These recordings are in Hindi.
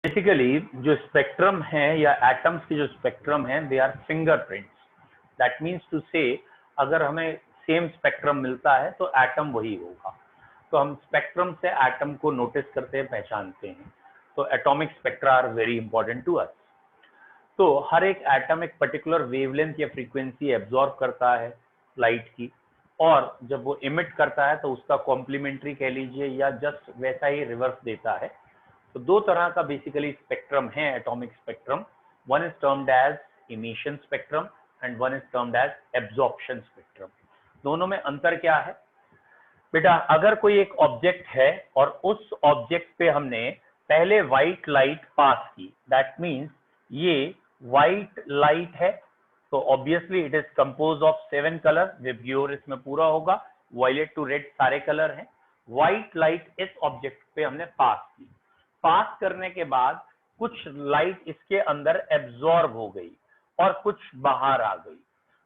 बेसिकली जो स्पेक्ट्रम है या एटम्स की जो स्पेक्ट्रम है they are fingerprints. That means to say अगर हमें सेम स्पेक्ट्रम मिलता है तो एटम वही होगा। तो हम स्पेक्ट्रम से एटम को नोटिस करते हैं, पहचानते हैं। तो atomic spectra are very important to us. तो हर एक एटम एक पर्टिकुलर वेवलेंथ या फ्रीक्वेंसी एब्जॉर्ब करता है लाइट की, और जब वो इमिट करता है तो उसका कॉम्प्लीमेंट्री कह लीजिए या जस्ट वैसा ही रिवर्स देता है। तो दो तरह का बेसिकली स्पेक्ट्रम है atomic spectrum. One is termed as emission spectrum and one is termed as absorption spectrum. दोनों में अंतर क्या है बेटा? अगर कोई एक ऑब्जेक्ट है और उस ऑब्जेक्ट पे हमने पहले व्हाइट लाइट पास की, दैट मीन्स ये व्हाइट लाइट है, तो obviously it is compose of 7 colour. VIBGYOR इसमें पूरा होगा, वायलेट टू रेड सारे कलर हैं। व्हाइट लाइट इस ऑब्जेक्ट पे हमने पास की। पास करने के बाद कुछ लाइट इसके अंदर एब्जॉर्ब हो गई और कुछ बाहर आ गई।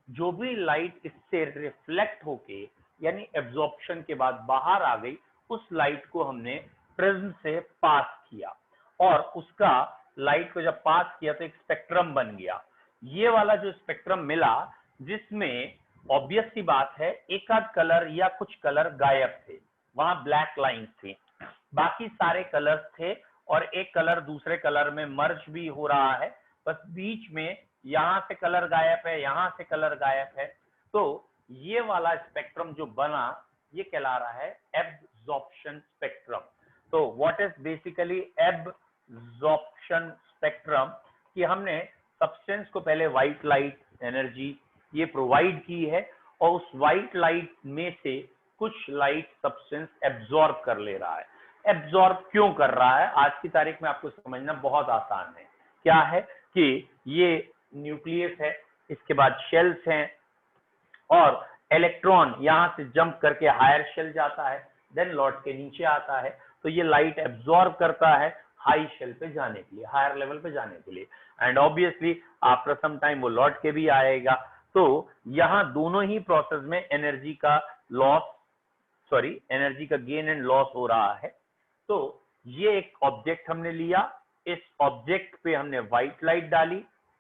जो भी लाइट इससे रिफ्लेक्ट होके यानी एब्जॉर्प्शन के बाद बाहर आ गई, उस लाइट को हमने प्रिज्म से पास किया, और उसका लाइट को जब पास किया तो एक स्पेक्ट्रम बन गया। ये वाला जो स्पेक्ट्रम मिला, जिसमें ऑब्वियस सी बात है एक आध कलर या कुछ कलर गायब थे, वहां ब्लैक लाइन थी, बाकी सारे कलर्स थे, और एक कलर दूसरे कलर में मर्ज भी हो रहा है। बस बीच में यहां से कलर गायब है, यहां से कलर गायब है। तो ये वाला स्पेक्ट्रम जो बना, ये कहला रहा है एब्जॉर्प्शन स्पेक्ट्रम। तो what is basically absorption spectrum? कि हमने सब्सटेंस को पहले व्हाइट लाइट एनर्जी ये प्रोवाइड की है, और उस व्हाइट लाइट में से कुछ लाइट सब्सटेंस एब्जॉर्ब कर ले रहा है। एब्जॉर्ब क्यों कर रहा है? आज की तारीख में आपको समझना बहुत आसान है। क्या है कि ये न्यूक्लियस है, इसके बाद शेल्स हैं, और इलेक्ट्रॉन यहां से जंप करके हायर शेल जाता है, देन लौट के नीचे आता है। तो ये लाइट एब्जॉर्ब करता है हाई शेल पे जाने के लिए, हायर लेवल पे जाने के लिए, and obviously after some time वो लौट के भी आएगा। तो यहां दोनों ही प्रोसेस में एनर्जी का लॉस, सॉरी एनर्जी का गेन एंड लॉस हो रहा है। तो ये एक ऑब्जेक्ट हमने लिया, इस ऑब्जेक्ट पे हमने व्हाइट लाइट डाली।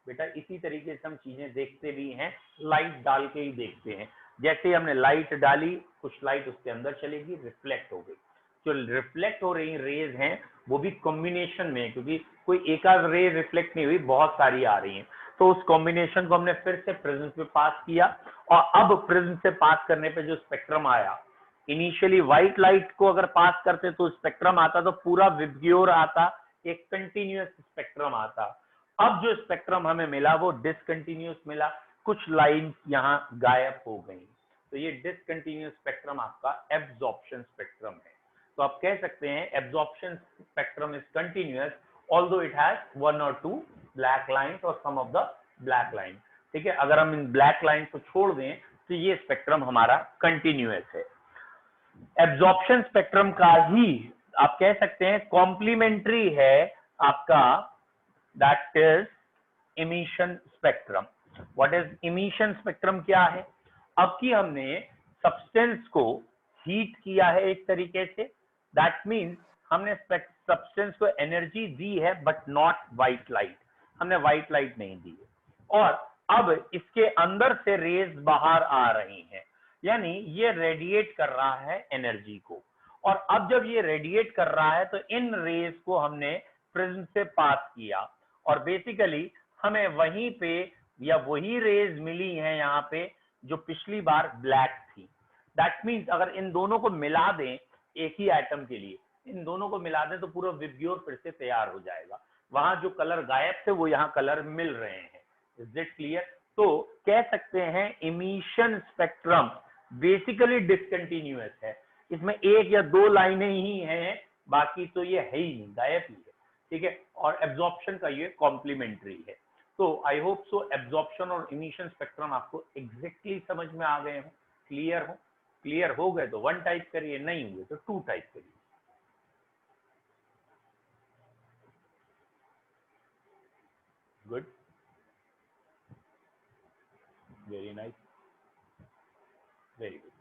बेटा इसी तरीके से हम चीजें देखते भी हैं, लाइट डाल के ही देखते हैं। जैसे ही हमने लाइट डाली, कुछ लाइट उसके अंदर चलेगी, रिफ्लेक्ट हो गई। जो रिफ्लेक्ट हो रही रेज हैं वो भी कॉम्बिनेशन में, क्योंकि कोई एक आध रे रिफ्लेक्ट नहीं हुई, बहुत सारी आ रही हैं। तो उस कॉम्बिनेशन को हमने फिर से प्रिज्म पे पास किया, और अब प्रिज्म से पास करने पे जो स्पेक्ट्रम आया, इनिशियली व्हाइट लाइट को अगर पास करते तो स्पेक्ट्रम आता तो पूरा विबग्योर आता, एक कंटिन्यूअस स्पेक्ट्रम आता। अब जो स्पेक्ट्रम हमें मिला वो डिसकंटिन्यूअस मिला, कुछ लाइन यहाँ गायब हो गई। तो ये डिसकंटिन्यूअस स्पेक्ट्रम आपका एब्जॉर्प्शन स्पेक्ट्रम है। तो आप कह सकते हैं absorption spectrum is continuous although it has 1 or 2 black lines और सम ऑफ द ब्लैक लाइन। ठीक है, अगर हम इन ब्लैक लाइन को छोड़ दें तो ये स्पेक्ट्रम हमारा कंटिन्यूअस है। एब्जॉर्प्शन स्पेक्ट्रम का ही आप कह सकते हैं कॉम्प्लीमेंट्री है आपका, that is emission spectrum. What is emission spectrum? क्या है? अब की हमने सब्सटेंस को हीट किया है एक तरीके से, दैट मीन्स हमने सब्सटेंस को एनर्जी दी है बट नॉट व्हाइट लाइट, हमने व्हाइट लाइट नहीं दी है, और अब इसके अंदर से रेज बाहर आ रही हैं, यानी ये रेडिएट कर रहा है एनर्जी को। और अब जब ये रेडिएट कर रहा है तो इन रेज को हमने प्रिज्म से पास किया, और बेसिकली हमें वहीं पे या वही रेज मिली हैं यहाँ पे जो पिछली बार ब्लैक थी। दैट मीन्स अगर इन दोनों को मिला दें एक ही एटम के लिए, इन दोनों को मिला दें तो पूरा विबग्योर फिर से तैयार हो जाएगा। वहां जो कलर गायब थे वो यहाँ कलर मिल रहे हैं। Is it clear? तो कह सकते हैं इमिशन स्पेक्ट्रम बेसिकली डिसकंटिन्यूअस है, इसमें एक या दो लाइनें ही हैं, बाकी तो ये है ही नहीं, गायब ही है। ठीक है, और एब्जॉर्प्शन का ये कॉम्प्लीमेंट्री है। तो आई होप सो एब्जॉर्प्शन और इमिशन स्पेक्ट्रम आपको एग्जैक्टली समझ में आ गए हो, क्लियर हो। क्लियर हो गए तो 1 टाइप करिए, नहीं हुए तो 2 टाइप करिए। Good, very nice, very good.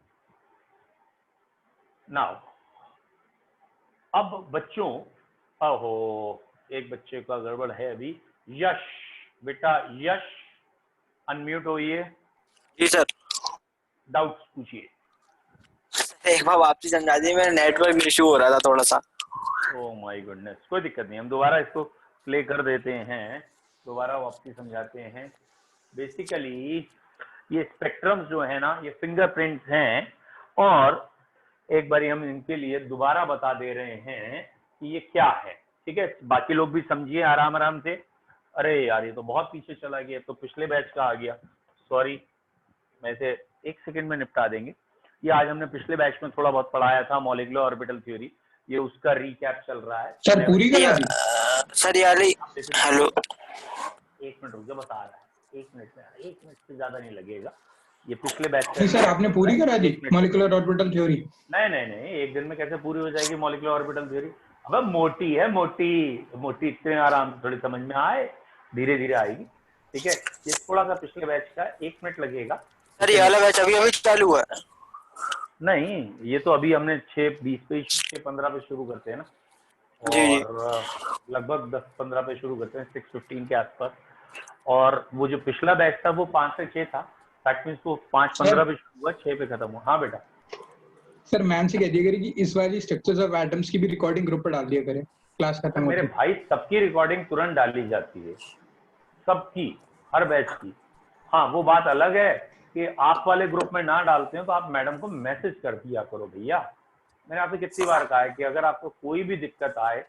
Now अब बच्चों, अहो एक बच्चे का गड़बड़ है अभी। यश, बेटा यश अनम्यूट होइए। जी सर। डाउट्स पूछिए। एक बार वापसी समझा दी, मेरा नेटवर्क इशू हो रहा था थोड़ा सा। ओह माय गुडनेस, कोई दिक्कत नहीं, हम दोबारा इसको प्ले कर देते हैं, दोबारा वापसी समझाते हैं। बेसिकली ये स्पेक्ट्रम्स जो है ना, ये फिंगरप्रिंट्स हैं, और एक बारी हम इनके लिए दोबारा बता दे रहे हैं कि ये क्या है। ठीक है, बाकी लोग भी समझिए आराम आराम से। अरे यार ये तो बहुत पीछे चला गया, तो पिछले बैच का आ गया, सॉरी, मैं इसे एक सेकंड में निपटा देंगे। ये आज हमने पिछले बैच में थोड़ा बहुत पढ़ाया था, मॉलिक्यूलर ऑर्बिटल थ्योरी, ये उसका रिकैप चल रहा है। सर पूरी करा दी सर यार, हेलो एक मिनट रुक जा, बता रहा है, एक मिनट से ज्यादा नहीं लगेगा, ये पिछले बैच नहीं सर, आपने पूरी करा दी मॉलिक्यूलर ऑर्बिटल थ्योरी? नहीं, एक दिन में कैसे पूरी हो जाएगी मॉलिक्यूलर ऑर्बिटल थ्योरी? अब मोटी है, मोटी मोटी, इतने आराम से थोड़ी समझ में आए, धीरे धीरे आएगी। ठीक है, ये थोड़ा सा पिछले बैच का 1 मिनट लगेगा। सर, ये वाला बैच अभी चालू हुआ है? नहीं, ये तो अभी हमने 6:20 पे 6:15 पे शुरू करते हैं ना, और लगभग 10:15 पे शुरू करते हैं, 6:15 के आसपास। और वो जो पिछला बैच था वो 5 से 6 था, दैट मीन्स वो 5:15 पे शुरू हुआ, 6 पे खत्म हुआ। हाँ बेटा। सर मैम से कह दिया करें कि इस वाली स्ट्रक्चर्स ऑफ एटम्स की भी रिकॉर्डिंग ग्रुप पर डाल दिया करें, क्लास खत्म मेरे होती। भाई सबकी रिकॉर्डिंग तुरंत डाली जाती है, सबकी, हर बैच की। हाँ, वो बात अलग है कि आप वाले ग्रुप में ना डालते हो तो आप मैडम को मैसेज कर दिया करो भैया। मैंने आपसे कितनी बार कहा है कि अगर आपको कोई भी दिक्कत आए,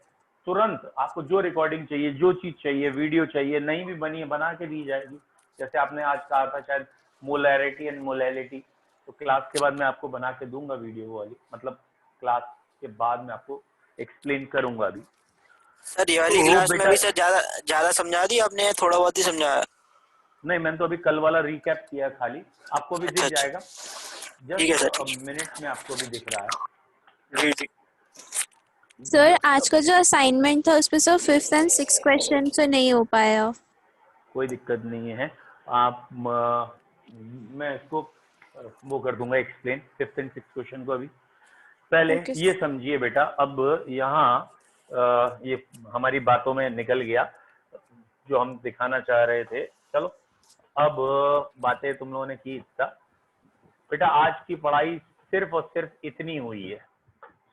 तुरंत आपको जो रिकॉर्डिंग चाहिए, जो चीज चाहिए, वीडियो चाहिए, नहीं भी बनी है बना के दी जाएगी। जैसे आपने आज कहा था शायद मोलैरिटी एंड मोलैलिटी, तो क्लास के बाद मैं आपको बना के दूंगा वीडियो वाली, मतलब क्लास के बाद मैं आपको एक्सप्लेन करूंगा अभी। सर ये वाली क्लास में भी सर ज्यादा समझा दी आपने, थोड़ा बहुत ही समझाया? नहीं, मैंने तो अभी कल वाला रिकैप किया खाली, आपको भी दिख जाएगा। ठीक है जस्ट सर, मिनट में आपको भी दिख रहा है। जी जी। सर आज का जो असाइनमेंट था उसमें सिर्फ 5th एंड 6th क्वेश्चन से नहीं हो पाया। कोई दिक्कत नहीं है, आप मैं इसको वो कर दूंगा explain 5th and 6th question को। अभी पहले ये समझिए बेटा, अब यहाँ ये हमारी बातों में निकल गया जो हम दिखाना चाह रहे थे। चलो, अब बातें तुम लोगों ने की इतना। बेटा आज की पढ़ाई सिर्फ और सिर्फ इतनी हुई है,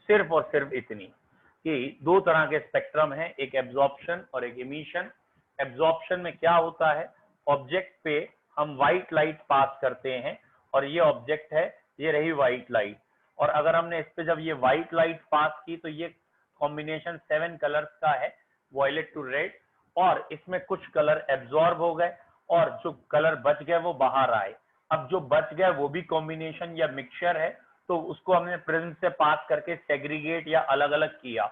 सिर्फ और सिर्फ इतनी, कि 2 तरह के स्पेक्ट्रम हैं, एक एब्जॉर्प्शन और एक इमिशन। एब्जॉर्प्शन में क्या होता है, ऑब्जेक्ट पे हम व्हाइट लाइट पास करते हैं, और ये ऑब्जेक्ट है, ये रही व्हाइट लाइट, और अगर हमने इस पे जब ये व्हाइट लाइट पास की तो ये कॉम्बिनेशन 7 कलर्स का है, वॉयलेट टू रेड, और इसमें कुछ कलर एब्जॉर्ब हो गए और जो कलर बच गए वो बाहर आए। अब जो बच गए वो भी कॉम्बिनेशन या मिक्सचर है, तो उसको हमने प्रिज्म से पास करके सेग्रीगेट या अलग अलग किया।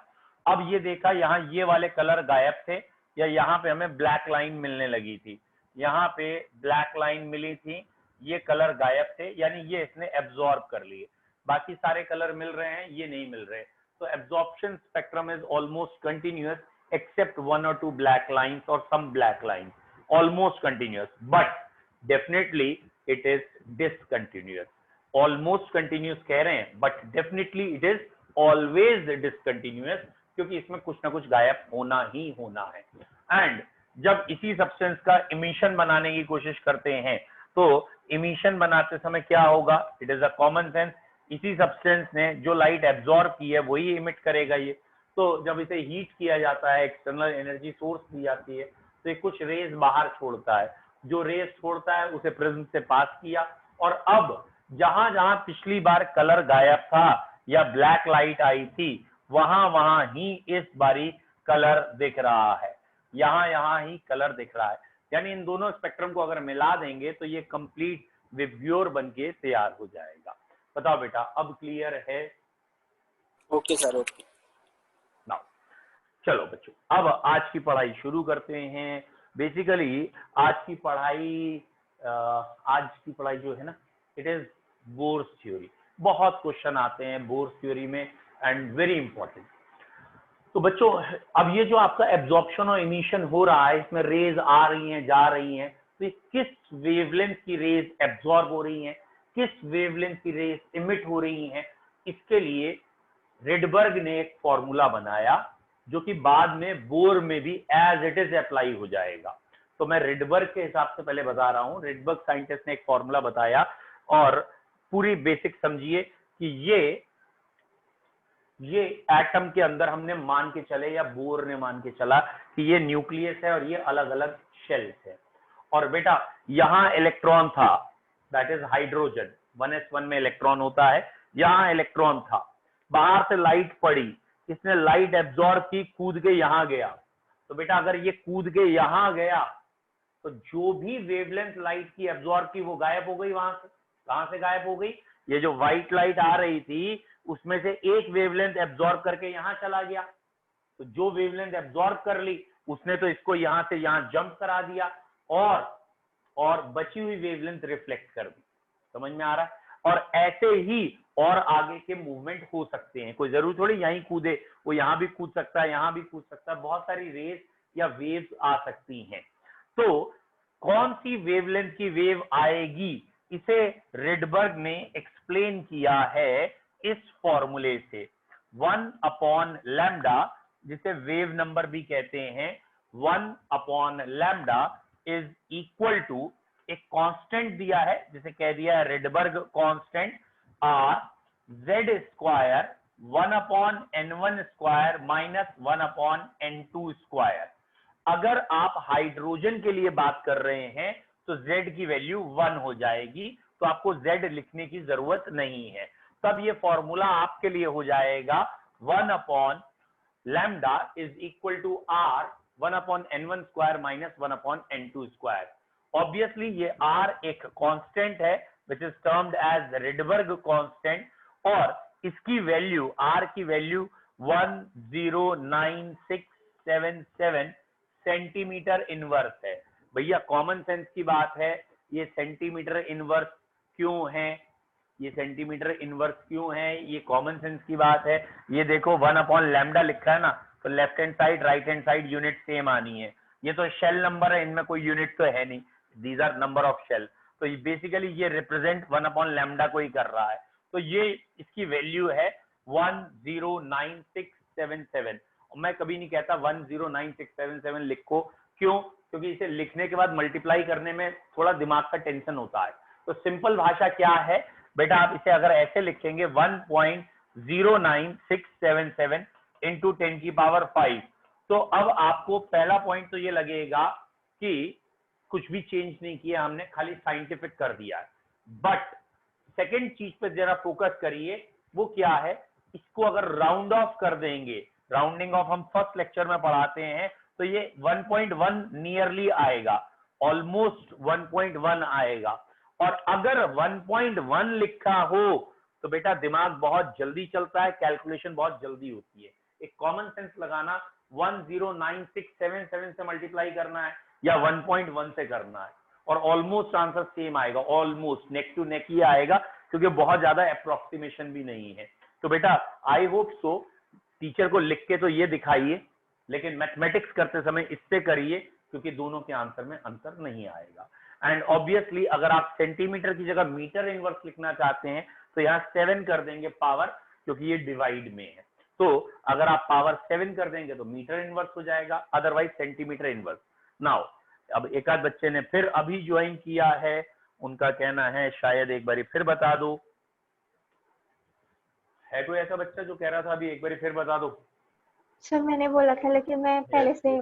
अब ये देखा यहाँ ये वाले कलर गायब थे, या यहाँ पे हमें ब्लैक लाइन मिलने लगी थी, यहाँ पे ब्लैक लाइन मिली थी, ये कलर गायब थे, यानी ये इसने एब्जॉर्ब कर लिए। बाकी सारे कलर मिल रहे हैं, ये नहीं मिल रहे। तो absorption spectrum is almost continuous except 1 or 2 black lines or some black lines, almost continuous, but definitely it is discontinuous. Almost continuous कह रहे हैं, but definitely it is always discontinuous, क्योंकि इसमें कुछ ना कुछ गायब होना ही होना है। एंड जब इसी सब्सटेंस का इमिशन बनाने की कोशिश करते हैं, तो इमिशन बनाते समय क्या होगा, it is a common sense, इसी सब्सटेंस ने जो लाइट एब्जॉर्ब की है वही इमिट करेगा ये। तो जब इसे हीट किया जाता है, एक्सटर्नल एनर्जी सोर्स दी जाती है, तो ये कुछ रेज बाहर छोड़ता है, जो रेज छोड़ता है उसे प्रिज्म से पास किया, और अब जहां जहां पिछली बार कलर गायब था या ब्लैक लाइट आई थी, वहां वहां ही इस बारी कलर दिख रहा है, यहाँ ही कलर दिख रहा है। यानी इन दोनों स्पेक्ट्रम को अगर मिला देंगे तो ये कंप्लीट विब्योर बनके तैयार हो जाएगा। बताओ बेटा, अब क्लियर है? Okay sir, okay. चलो बच्चों, अब आज की पढ़ाई शुरू करते हैं। बेसिकली आज की पढ़ाई जो है ना, इट इज बोर्स थ्योरी। बहुत क्वेश्चन आते हैं बोर्स थ्योरी में, एंड वेरी इंपॉर्टेंट। तो बच्चों, अब ये जो आपका एब्जॉर्प्शन और इमिशन हो रहा है, इसमें रेज आ रही हैं, जा रही हैं, तो ये किस वेवलेंथ की रेज एब्जॉर्ब हो रही हैं, किस वेवलेंथ की रेज इमिट हो रही हैं, इसके लिए रिडबर्ग ने एक फॉर्मूला बनाया जो कि बाद में बोर में भी एज इट इज अप्लाई हो जाएगा। तो मैं रिडबर्ग के हिसाब से पहले बता रहा हूं, रिडबर्ग साइंटिस्ट ने एक फॉर्मूला बताया और पूरी बेसिक समझिए कि ये एटम के अंदर हमने मान के चले या बोर ने मान के चला कि ये न्यूक्लियस है और ये अलग अलग शेल्स है। और बेटा यहां इलेक्ट्रॉन था, दैट इज हाइड्रोजन, 1s1 में इलेक्ट्रॉन होता है, यहां इलेक्ट्रॉन था, बाहर से लाइट पड़ी, इसने लाइट एब्जॉर्ब की, कूद के यहां गया। तो बेटा अगर ये कूद के यहां गया तो जो भी वेवलेंथ लाइट की एब्जॉर्ब की वो गायब हो गई वहां से। कहां से गायब हो गई? ये जो व्हाइट लाइट आ रही थी उसमें से एक वेवलेंथ एब्जॉर्ब करके यहां चला गया। तो जो वेवलेंथ एब्जॉर्ब कर ली उसने तो इसको यहां से यहां जंप करा दिया और बची हुई वेवलेंथ रिफ्लेक्ट कर दी। समझ में आ रहा है? और ऐसे ही और आगे के मूवमेंट हो सकते हैं, कोई जरूर थोड़ी यहीं कूदे, वो यहां भी कूद सकता है, यहां भी कूद सकता है, बहुत सारी रेस या वेव्स आ सकती हैं। तो कौन सी वेवलेंथ की वेव आएगी, इसे रिडबर्ग ने एक्सप्लेन किया है इस फॉर्मूले से, 1/λ, जिसे वेव नंबर भी कहते हैं, 1/λ इज इक्वल टू एक कांस्टेंट दिया है जिसे कह दिया है Rydberg constant, r z square 1/n1 square minus 1/n2 square. अगर आप हाइड्रोजन के लिए बात कर रहे हैं तो z की वैल्यू 1 हो जाएगी, तो आपको z लिखने की जरूरत नहीं है। तब ये फॉर्मूला आपके लिए हो जाएगा 1/λ is equal to r 1/n1 square minus 1/n2 square. Obviously ये r एक कांस्टेंट है which is termed as Rydberg constant, और इसकी वैल्यू r की वैल्यू 109,677 सेंटीमीटर इनवर्स है। भैया कॉमन सेंस की बात है, ये सेंटीमीटर इनवर्स क्यों है, ये सेंटीमीटर इनवर्स क्यों है, ये कॉमन सेंस की बात है। ये देखो 1/λ लिखा है ना, तो left hand side right hand side unit same आनी है। ये तो शेल नंबर है, इनमें कोई यूनिट तो है नहीं, these are number of shell. तो बेसिकली ये रिप्रेजेंट 1/λ को ही कर रहा है। तो ये इसकी वैल्यू है 109,677। मैं कभी नहीं कहता 109,677 लिखो, क्यों? क्योंकि इसे लिखने के बाद मल्टीप्लाई करने में थोड़ा दिमाग का टेंशन होता है। तो सिंपल भाषा क्या है बेटा, आप इसे अगर ऐसे लिखेंगे 1.09677 इंटू 10⁵, तो अब आपको पहला पॉइंट तो ये लगेगा कि कुछ भी चेंज नहीं किया हमने, खाली साइंटिफिक कर दिया है। बट सेकेंड चीज पे जरा फोकस करिए, वो क्या है, इसको अगर राउंड ऑफ कर देंगे, राउंडिंग ऑफ हम फर्स्ट लेक्चर में पढ़ाते हैं, तो ये 1.1 नियरली आएगा, ऑलमोस्ट 1.1 आएगा। और अगर 1.1 लिखा हो तो बेटा दिमाग बहुत जल्दी चलता है, कैलकुलेशन बहुत जल्दी होती है। एक कॉमन सेंस लगाना, 109,677 से मल्टीप्लाई करना है या 1.1 से करना है, और ऑलमोस्ट आंसर सेम आएगा, ऑलमोस्ट नेक टू नेक ही आएगा, क्योंकि बहुत ज्यादा अप्रोक्सीमेशन भी नहीं है। तो बेटा आई होप सो टीचर को लिख के तो ये दिखाइए, लेकिन मैथमेटिक्स करते समय इससे करिए, क्योंकि दोनों के आंसर में अंतर नहीं आएगा। एंड ऑब्वियसली अगर आप सेंटीमीटर की जगह मीटर इनवर्स लिखना चाहते हैं तो यहाँ 7 कर देंगे पावर, क्योंकि ये डिवाइड में है। तो अगर आप पावर 7 कर देंगे तो मीटर इनवर्स हो जाएगा, अदरवाइज सेंटीमीटर इनवर्स। नाउ अब एक आध बच्चे ने फिर अभी ज्वाइन किया है, उनका कहना है शायद एक बारी फिर बता दो। है कोई ऐसा बच्चा जो कह रहा था अभी एक बारी फिर बता दो? सर मैंने बोला था, लेकिन मैं पहले से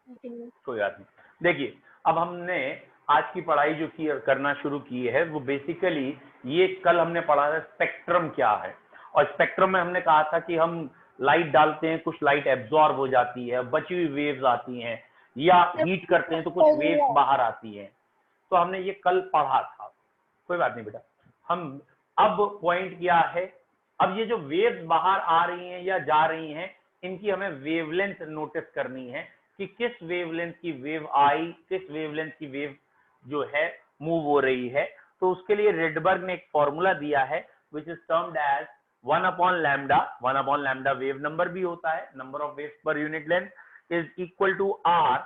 कोई बात नहीं। देखिए अब हमने आज की पढ़ाई जो की करना शुरू की है, वो बेसिकली ये कल हमने पढ़ा था स्पेक्ट्रम क्या है, और स्पेक्ट्रम में हमने कहा था कि हम लाइट डालते हैं, कुछ लाइट एब्जॉर्ब हो जाती है, बची हुई वेव्स आती हैं, या हीट करते हैं तो कुछ वेव्स बाहर आती हैं। तो हमने ये कल पढ़ा था, कोई बात नहीं बेटा। हम अब पॉइंट क्या है, अब ये जो वेव्स बाहर आ रही हैं या जा रही हैं, इनकी हमें वेवलेंथ नोटिस करनी है कि किस वेवलेंथ की वेव आई, किस वेवलेंथ की वेव जो है मूव हो रही है। तो उसके लिए रिडबर्ग ने एक फॉर्मूला दिया है which is termed as 1/λ। 1/λ wave number भी होता है, number of waves per unit length, is equal to r।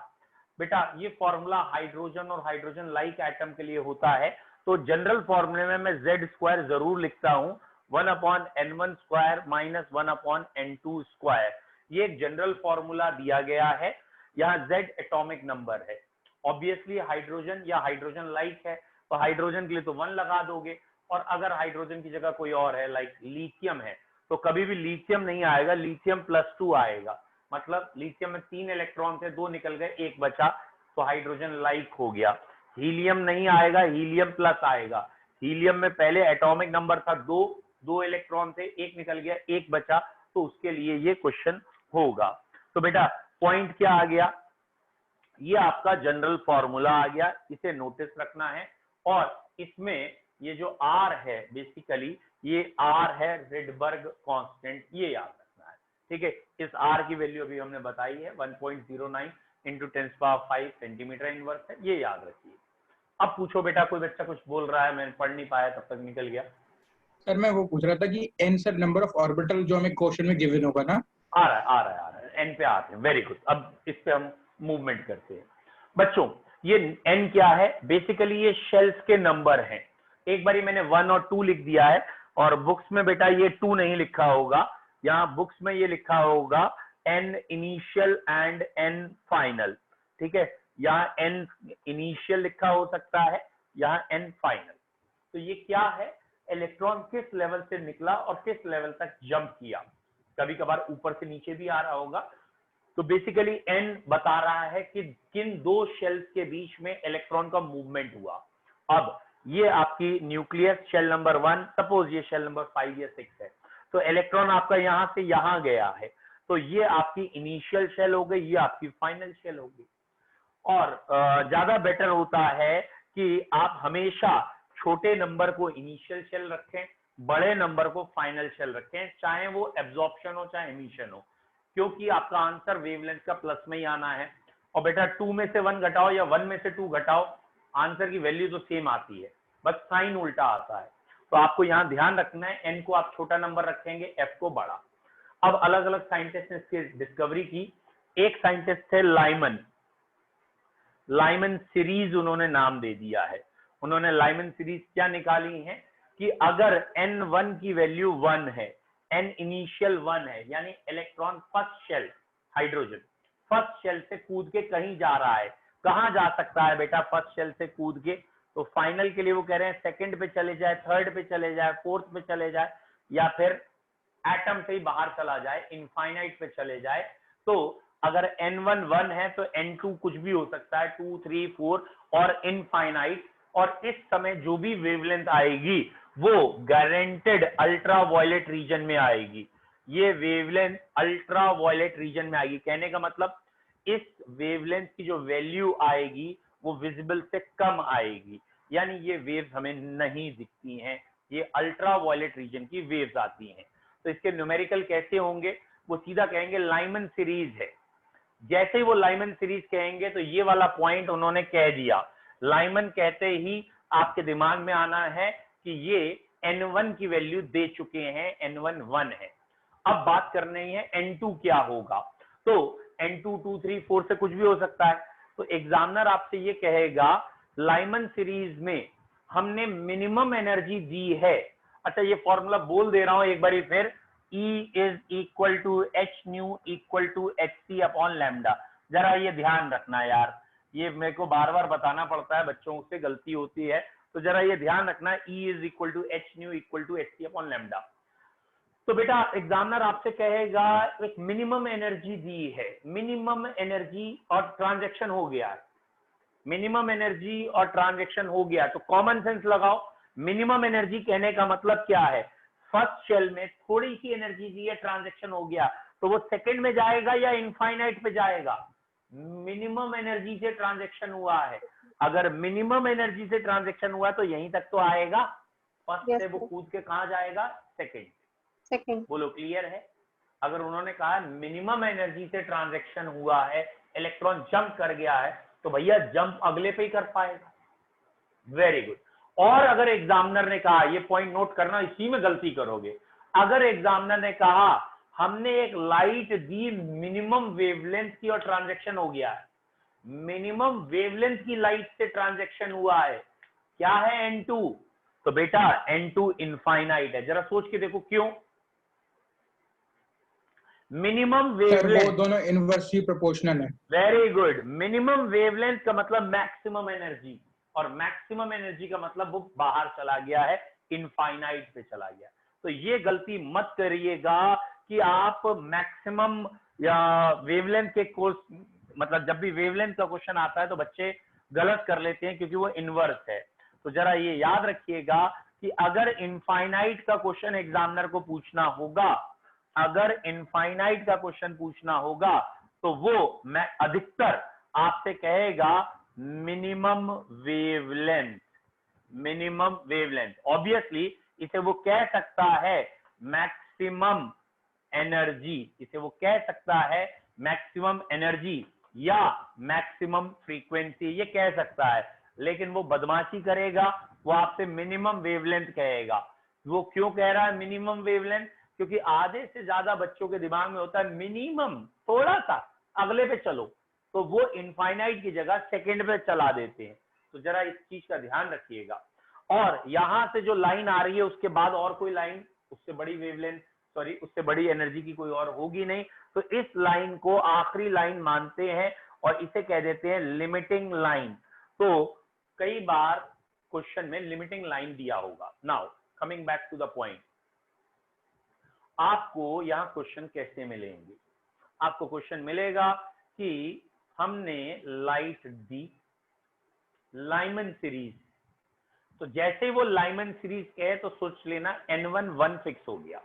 बेटा ये फॉर्मूला हाइड्रोजन और हाइड्रोजन लाइक एटम के लिए होता है। तो जनरल फॉर्मूले में मैं z स्क्वायर जरूर लिखता हूं, 1/n1 square minus 1/n2 square. ये एक जनरल फॉर्मूला दिया गया है, यहाँ Z एटॉमिक नंबर है। ऑब्वियसली हाइड्रोजन या हाइड्रोजन लाइक है तो हाइड्रोजन के लिए तो 1 लगा दोगे, और अगर हाइड्रोजन की जगह कोई और है लाइक लिथियम है तो कभी भी लिथियम नहीं आएगा, लिथियम +2 आएगा। मतलब लिथियम में 3 इलेक्ट्रॉन थे, 2 निकल गए, 1 बचा, तो हाइड्रोजन लाइक हो गया। हीलियम नहीं आएगा, हीलियम प्लस आएगा। हीलियम में पहले एटॉमिक नंबर था 2, 2 इलेक्ट्रॉन थे, 1 निकल गया, 1 बचा, तो उसके लिए ये क्वेश्चन होगा। तो बेटा पॉइंट क्या आ गया, ये आपका जनरल फॉर्मूला आ गया, इसे नोटिस रखना है। और इसमें ये जो R है बेसिकली ये R है रिडबर्ग कांस्टेंट, ये याद रखना है, ठीक है। इस R की वैल्यू अभी हमने बताई है 1.09 × 10⁵ सेंटीमीटर इनवर्स है, ये याद रखिए। अब पूछो बेटा, कोई बच्चा कुछ बोल रहा है, मैं पढ़ नहीं पाया तब तक निकल गया। सर मैं वो पूछ रहा था कि n sir number of orbital जो हमें क्वेश्चन में गिवन होगा ना। आ रहा है n पे आते हैं, वेरी गुड। अब इस पे हम मूवमेंट करते हैं बच्चों। ये n क्या है, बेसिकली ये शेल्स के नंबर हैं। एक बारी मैंने 1 और 2 लिख दिया है, और बुक्स में बेटा ये 2 नहीं लिखा होगा, यहाँ बुक्स में ये लिखा होगा n initial and n final, ठीक है। यहाँ n इनिशियल लिखा हो सकता है, यहाँ n फाइनल। तो ये क्या है, इलेक्ट्रॉन किस लेवल से निकला और किस लेवल तक जंप किया, कभी कभार ऊपर से नीचे भी आ रहा होगा। तो बेसिकली n बता रहा है कि किन 2 शेल्स के बीच में इलेक्ट्रॉन का मूवमेंट हुआ। अब ये आपकी न्यूक्लियस शेल नंबर 1, सपोज ये शेल नंबर 5 या 6 है, तो इलेक्ट्रॉन आपका यहां से यहां गया है, तो ये आपकी इनिशियल शेल हो गई, ये आपकी फाइनल शेल हो गई। और ज्यादा बेटर होता है कि आप हमेशा छोटे नंबर को इनिशियल शेल रखें, बड़े नंबर को फाइनल शेल रखें, चाहे वो एब्जॉर्प्शन हो चाहे एमिशन हो, क्योंकि आपका आंसर वेवलेंथ का प्लस में ही आना है। और बेटा 2 में से 1 घटाओ या 1 में से 2 घटाओ, आंसर की वैल्यू तो सेम आती है, बस साइन उल्टा आता है। तो आपको यहाँ ध्यान रखना है, n को आप छोटा नंबर रखेंगे, f को बड़ा। अब अलग अलग साइंटिस्ट ने इसकी डिस्कवरी की। एक साइंटिस्ट थे लाइमन, लाइमन सीरीज उन्होंने नाम दे दिया है। उन्होंने लाइमन सीरीज क्या निकाली है कि अगर n1 की वैल्यू 1 है, n इनिशियल 1 है, यानी electron first shell, hydrogen first shell से कूद के कहीं जा रहा है, कहां जा सकता है बेटा फर्स्ट शेल से कूद के, तो फाइनल के लिए वो कह रहे हैं सेकंड पे चले जाए, थर्ड पे चले जाए, फोर्थ पे चले जाए, या फिर एटम से ही बाहर चला जाए, इनफाइनाइट पे चले जाए। तो अगर n1 1 है तो n2 कुछ भी हो सकता है, 2 3 4 और इनफाइनाइट। और इस समय जो भी वेवलेंथ आएगी वो गारंटेड अल्ट्रा वायलेट रीजन में आएगी। ये वेवलेंथ अल्ट्रा वायलेट रीजन में आएगी, कहने का मतलब इस वेवलेंथ की जो वैल्यू आएगी वो विजिबल से कम आएगी, यानी ये वेव्स हमें नहीं दिखती हैं, ये अल्ट्रा वायलेट रीजन की वेव्स आती हैं। तो इसके न्यूमेरिकल कैसे होंगे, वो सीधा कहेंगे लाइमन सीरीज है। जैसे ही वो लाइमन सीरीज कहेंगे तो ये वाला पॉइंट उन्होंने कह दिया, लाइमन कहते ही आपके दिमाग में आना है कि ये n1 की वैल्यू दे चुके हैं, n1 1 है। अब बात करनी है n2 क्या होगा, तो n2 2 3 4 से कुछ भी हो सकता है। तो एग्जामिनर आपसे ये कहेगा लाइमन सीरीज में हमने मिनिमम एनर्जी दी है। अच्छा ये फॉर्मूला बोल दे रहा हूं एक बार फिर, E is equal to h nu equal to hc upon lambda। जरा ये ध्यान रखना यार, ये मेरे को बार बार बताना पड़ता है, बच्चों से गलती होती है, तो जरा ये ध्यान रखना, E is equal to h nu equal to hc upon lambda। तो बेटा एग्जामिनर आपसे कहेगा एक मिनिमम एनर्जी दी है, मिनिमम एनर्जी और ट्रांजैक्शन हो गया है, मिनिमम एनर्जी और ट्रांजैक्शन हो गया, तो कॉमन सेंस लगाओ। मिनिमम एनर्जी कहने का मतलब क्या है, फर्स्ट शेल में थोड़ी सी एनर्जी दी है, ट्रांजैक्शन हो गया, तो वो सेकंड में जाएगा या इनफाइनाइट पे जाएगा, मिनिमम एनर्जी से ट्रांजैक्शन हुआ है। अगर मिनिमम एनर्जी से ट्रांजैक्शन हुआ तो यहीं तक तो आएगा, फर्स्ट से वो कूद के कहां जाएगा, सेकंड। बोलो क्लियर है। अगर उन्होंने कहा मिनिमम एनर्जी से ट्रांजैक्शन हुआ है, इलेक्ट्रॉन जंप कर गया है, तो भैया जंप अगले पे ही कर पाएगा। Very good. और अगर एग्जामिनर ने कहा, ये पॉइंट नोट करना, इसी में गलती करोगे, अगर एग्जामिनर ने कहा हमने एक लाइट दी मिनिमम वेवलेंथ की और ट्रांजैक्शन हो गया है, मिनिमम वेवलेंथ की लाइट से ट्रांजैक्शन हुआ है, क्या है n2, तो बेटा n2 इनफाइनाइट है। जरा सोच के देखो क्यों, मिनिमम सर वो वेवलेंथ, दोनों इनवर्सली प्रोपोर्शनल है। वेरी गुड, मिनिमम वेवलेंथ का मतलब मैक्सिमम एनर्जी, और मैक्सिमम एनर्जी का मतलब वो बाहर चला गया है, इनफाइनाइट पे चला गया। तो ये गलती मत करिएगा कि आप मैक्सिमम या वेवलेंथ के कोर्स, मतलब जब भी वेवलेंथ का क्वेश्चन आता है तो बच्चे गलत कर लेते हैं क्योंकि वो इनवर्स है। तो जरा ये याद रखिएगा कि अगर इनफाइनाइट का क्वेश्चन एग्जामिनर को पूछना होगा, अगर इनफाइनाइट का क्वेश्चन पूछना होगा तो वो मैं अधिकतर आपसे कहेगा minimum wavelength, minimum wavelength. Obviously इसे वो कह सकता है मैक्सिमम एनर्जी, इसे वो कह सकता है मैक्सिमम एनर्जी या मैक्सिमम फ्रीक्वेंसी, ये कह सकता है, लेकिन वो बदमाशी करेगा, वो आपसे मिनिमम वेवलेंथ कहेगा। वो क्यों कह रहा है मिनिमम वेवलेंथ? क्योंकि आधे से ज्यादा बच्चों के दिमाग में होता है मिनिमम, थोड़ा सा अगले पे चलो, तो वो इनफाइनाइट की जगह सेकंड पे चला देते हैं। तो जरा इस चीज का ध्यान रखिएगा। और यहां से जो लाइन आ रही है उसके बाद और कोई लाइन उससे बड़ी वेवलेंथ, सॉरी उससे बड़ी एनर्जी की कोई और होगी नहीं, तो इस लाइन को आखिरी लाइन मानते हैं और इसे कह देते हैं लिमिटिंग लाइन। तो कई बार क्वेश्चन में लिमिटिंग लाइन दिया होगा। Now coming back to the point, आपको यहां क्वेश्चन कैसे मिलेंगे? आपको क्वेश्चन मिलेगा कि हमने लाइट दी लाइमन सीरीज, तो जैसे ही वो लाइमन सीरीज कहे तो सोच लेना N1 1 फिक्स हो गया।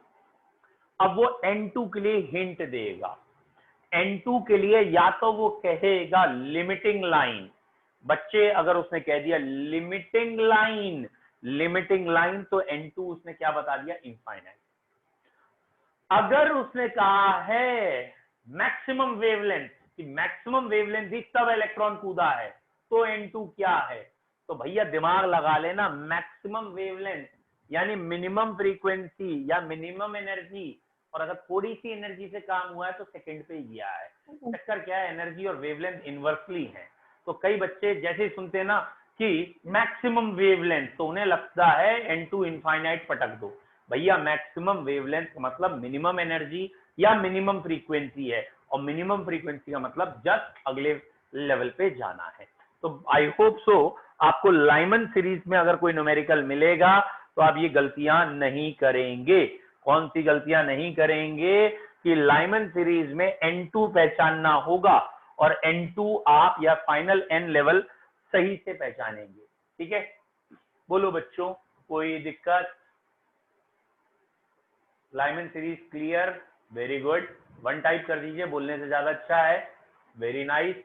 अब वो N2 के लिए हिंट देगा, N2 के लिए या तो वो कहेगा लिमिटिंग लाइन, बच्चे अगर उसने कह दिया लिमिटिंग लाइन, लिमिटिंग लाइन तो N2 उसने क्या बता दिया? इनफाइनाइट। अगर उसने कहा है मैक्सिमम वेवलेंथ, कि मैक्सिमम वेवलेंथ ही तब इलेक्ट्रॉन कूदा है, तो N2 क्या है? तो भैया दिमाग लगा लेना, मैक्सिमम वेवलेंथ यानी मिनिमम फ्रीक्वेंसी या मिनिमम एनर्जी, और अगर थोड़ी सी एनर्जी से काम हुआ है तो सेकंड पे ही गया है। चक्कर क्या है, एनर्जी और वेवलेंथ इनवर्सली है। तो कई बच्चे जैसे ही सुनते ना कि मैक्सिमम वेवलेंथ तो उन्हें लगता है N2 इनफाइनाइट पटक दो। भैया मैक्सिमम वेवलेंथ का मतलब मिनिमम एनर्जी या मिनिमम फ्रीक्वेंसी है, और मिनिमम फ्रीक्वेंसी का मतलब जस्ट अगले लेवल पे जाना है। तो आई होप सो आपको लाइमन सीरीज में अगर कोई न्यूमेरिकल मिलेगा तो आप ये गलतियां नहीं करेंगे। कौन सी गलतियां नहीं करेंगे? कि लाइमन सीरीज में N2 पहचानना होगा और N2 आप या फाइनल N लेवल सही से पहचानेंगे। ठीक है, बोलो बच्चों, कोई दिक्कत? Lyman series clear? Very good, 1 type कर दीजिए, बोलने से ज्यादा अच्छा है। वेरी नाइस,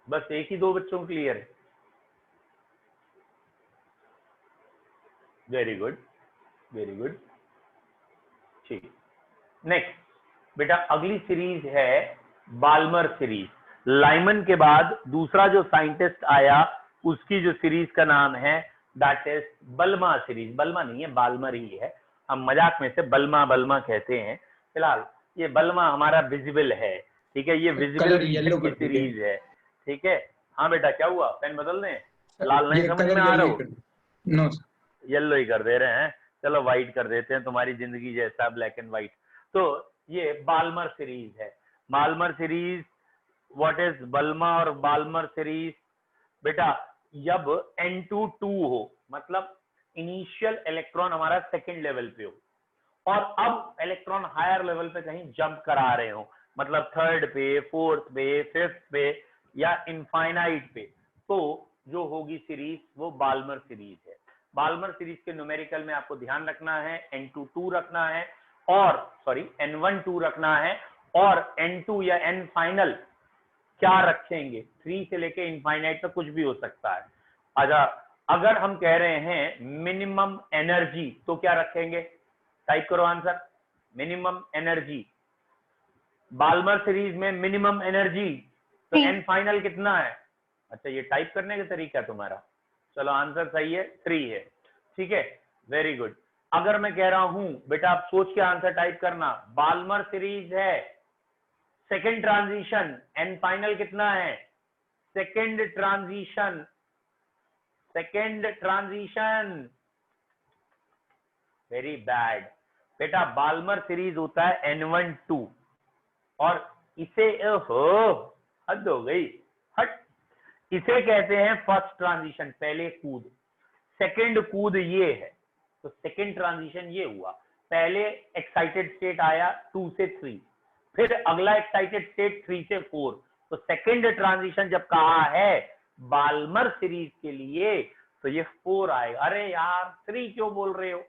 बस एक ही 2 बच्चों को क्लियर है। वेरी गुड, वेरी गुड, ठीक। नेक्स्ट बेटा अगली सीरीज है बाल्मर सीरीज। लाइमन के बाद दूसरा जो साइंटिस्ट आया उसकी जो सीरीज का नाम है दैट इज बल्मा सीरीज। बल्मा नहीं है, बाल्मर ही है, हम मजाक में से बल्मा बल्मा कहते हैं। फिलहाल ये बल्मा हमारा विजिबल है, ठीक है, ये विजिबल रीजन की सीरीज है। ठीक है, हाँ बेटा क्या हुआ, पेन बदल दें? लाल नहीं समझ में आ रहा हो? नो येलो ही कर दे रहे हैं, चलो व्हाइट कर देते हैं, तुम्हारी जिंदगी जैसा ब्लैक एंड व्हाइट। तो ये बाल्मर सीरीज है। बाल्मर सीरीज, व्हाट इज बल्मा और बाल्मर सीरीज? बेटा जब N2 2 हो, मतलब इनिशियल इलेक्ट्रॉन हमारा सेकंड लेवल पे हो और अब इलेक्ट्रॉन हायर लेवल पे कहीं जंप करा रहे हो, मतलब थर्ड पे, फोर्थ पे, फिफ्थ पे या इनफाइनाइट पे, तो जो होगी सीरीज वो बाल्मर सीरीज है। बाल्मर सीरीज के न्यूमेरिकल में आपको ध्यान रखना है N2 2 रखना है, और सॉरी N1 2 रखना है, और N2 या N फाइनल क्या रखेंगे? 3 से लेके इनफाइनाइट तक कुछ भी हो सकता है। अच्छा, अगर हम कह रहे हैं मिनिमम एनर्जी तो क्या रखेंगे? टाइप करो answer, minimum energy. Balmer series में मिनिमम एनर्जी तो N फाइनल कितना है? अच्छा, ये टाइप करने का तरीका है तुम्हारा, चलो आंसर सही है, 3 है। ठीक है, वेरी गुड। अगर मैं कह रहा हूं बेटा आप सोच के आंसर टाइप करना, बाल्मर सीरीज है, सेकेंड ट्रांजिशन, N फाइनल कितना है? Second transition, second transition, very bad. बेटा बाल्मर सीरीज होता है N1 2 और इसे हद हो गई, हट, इसे कहते हैं फर्स्ट ट्रांजिशन, पहले कूद। सेकंड कूद ये है, तो सेकंड ट्रांजिशन ये हुआ, पहले एक्साइटेड स्टेट आया 2 से 3, फिर अगला एक्साइटेड स्टेट 3 से 4। तो सेकंड ट्रांजिशन जब कहा है बाल्मर सीरीज के लिए तो ये 4 आएगा। अरे यार 3 क्यों बोल रहे हो?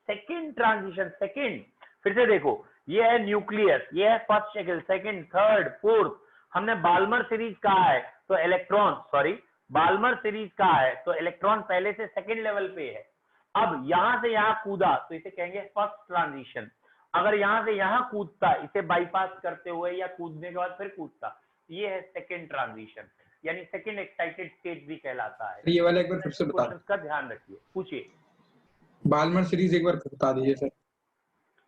Second transition, second. फिर से देखो, ये है न्यूक्लियस, ये है first shackle, second, third, fourth. हमने बाल्मर सीरीज कहा है तो इलेक्ट्रॉन, सॉरी बाल्मर सीरीज कहा है तो इलेक्ट्रॉन पहले से सेकंड लेवल पे है। अब यहां से यहां कूदा तो इसे कहेंगे फर्स्ट ट्रांजिशन। अगर यहां से यहां कूदता, इसे बाईपास करते हुए या कूदने के बाद फिर कूदता, ये है सेकंड ट्रांजिशन, यानी सेकंड एक्साइटेड स्टेट भी कहलाता है। ये वाला एक बार फिर से बता क्वेश्चन का ध्यान रखिए, पूछिए। बाल्मर सीरीज एक बार बता दीजिए सर।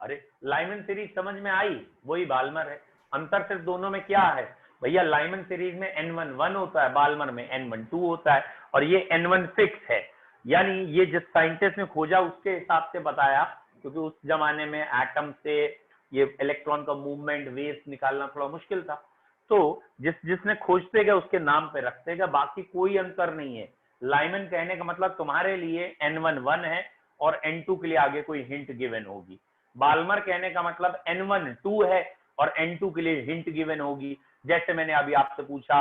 अरे लाइमन सीरीज समझ में आई, वही बाल्मर है। अंतर सिर्फ दोनों में क्या है भैया, लाइमन सीरीज में N1 1 होता है, बाल्मर में N1 2 होता है, और ये N1 फिक्स है। यानी ये जिस साइंटिस्ट ने खोजा उसके हिसाब से बताया, क्योंकि उस जमाने में एटम से ये इलेक्ट्रॉन का मूवमेंट, वेव्स निकालना थोड़ा मुश्किल था, तो जिसने खोजते गए उसके नाम पे रखते गए, बाकी कोई अंतर नहीं है। लाइमन कहने का मतलब तुम्हारे लिए N1 1 है और N2 के लिए आगे कोई हिंट गिवन होगी। बाल्मर कहने का मतलब N1 2 है और N2 के लिए हिंट गिवन होगी। जैसे मैंने अभी आपसे पूछा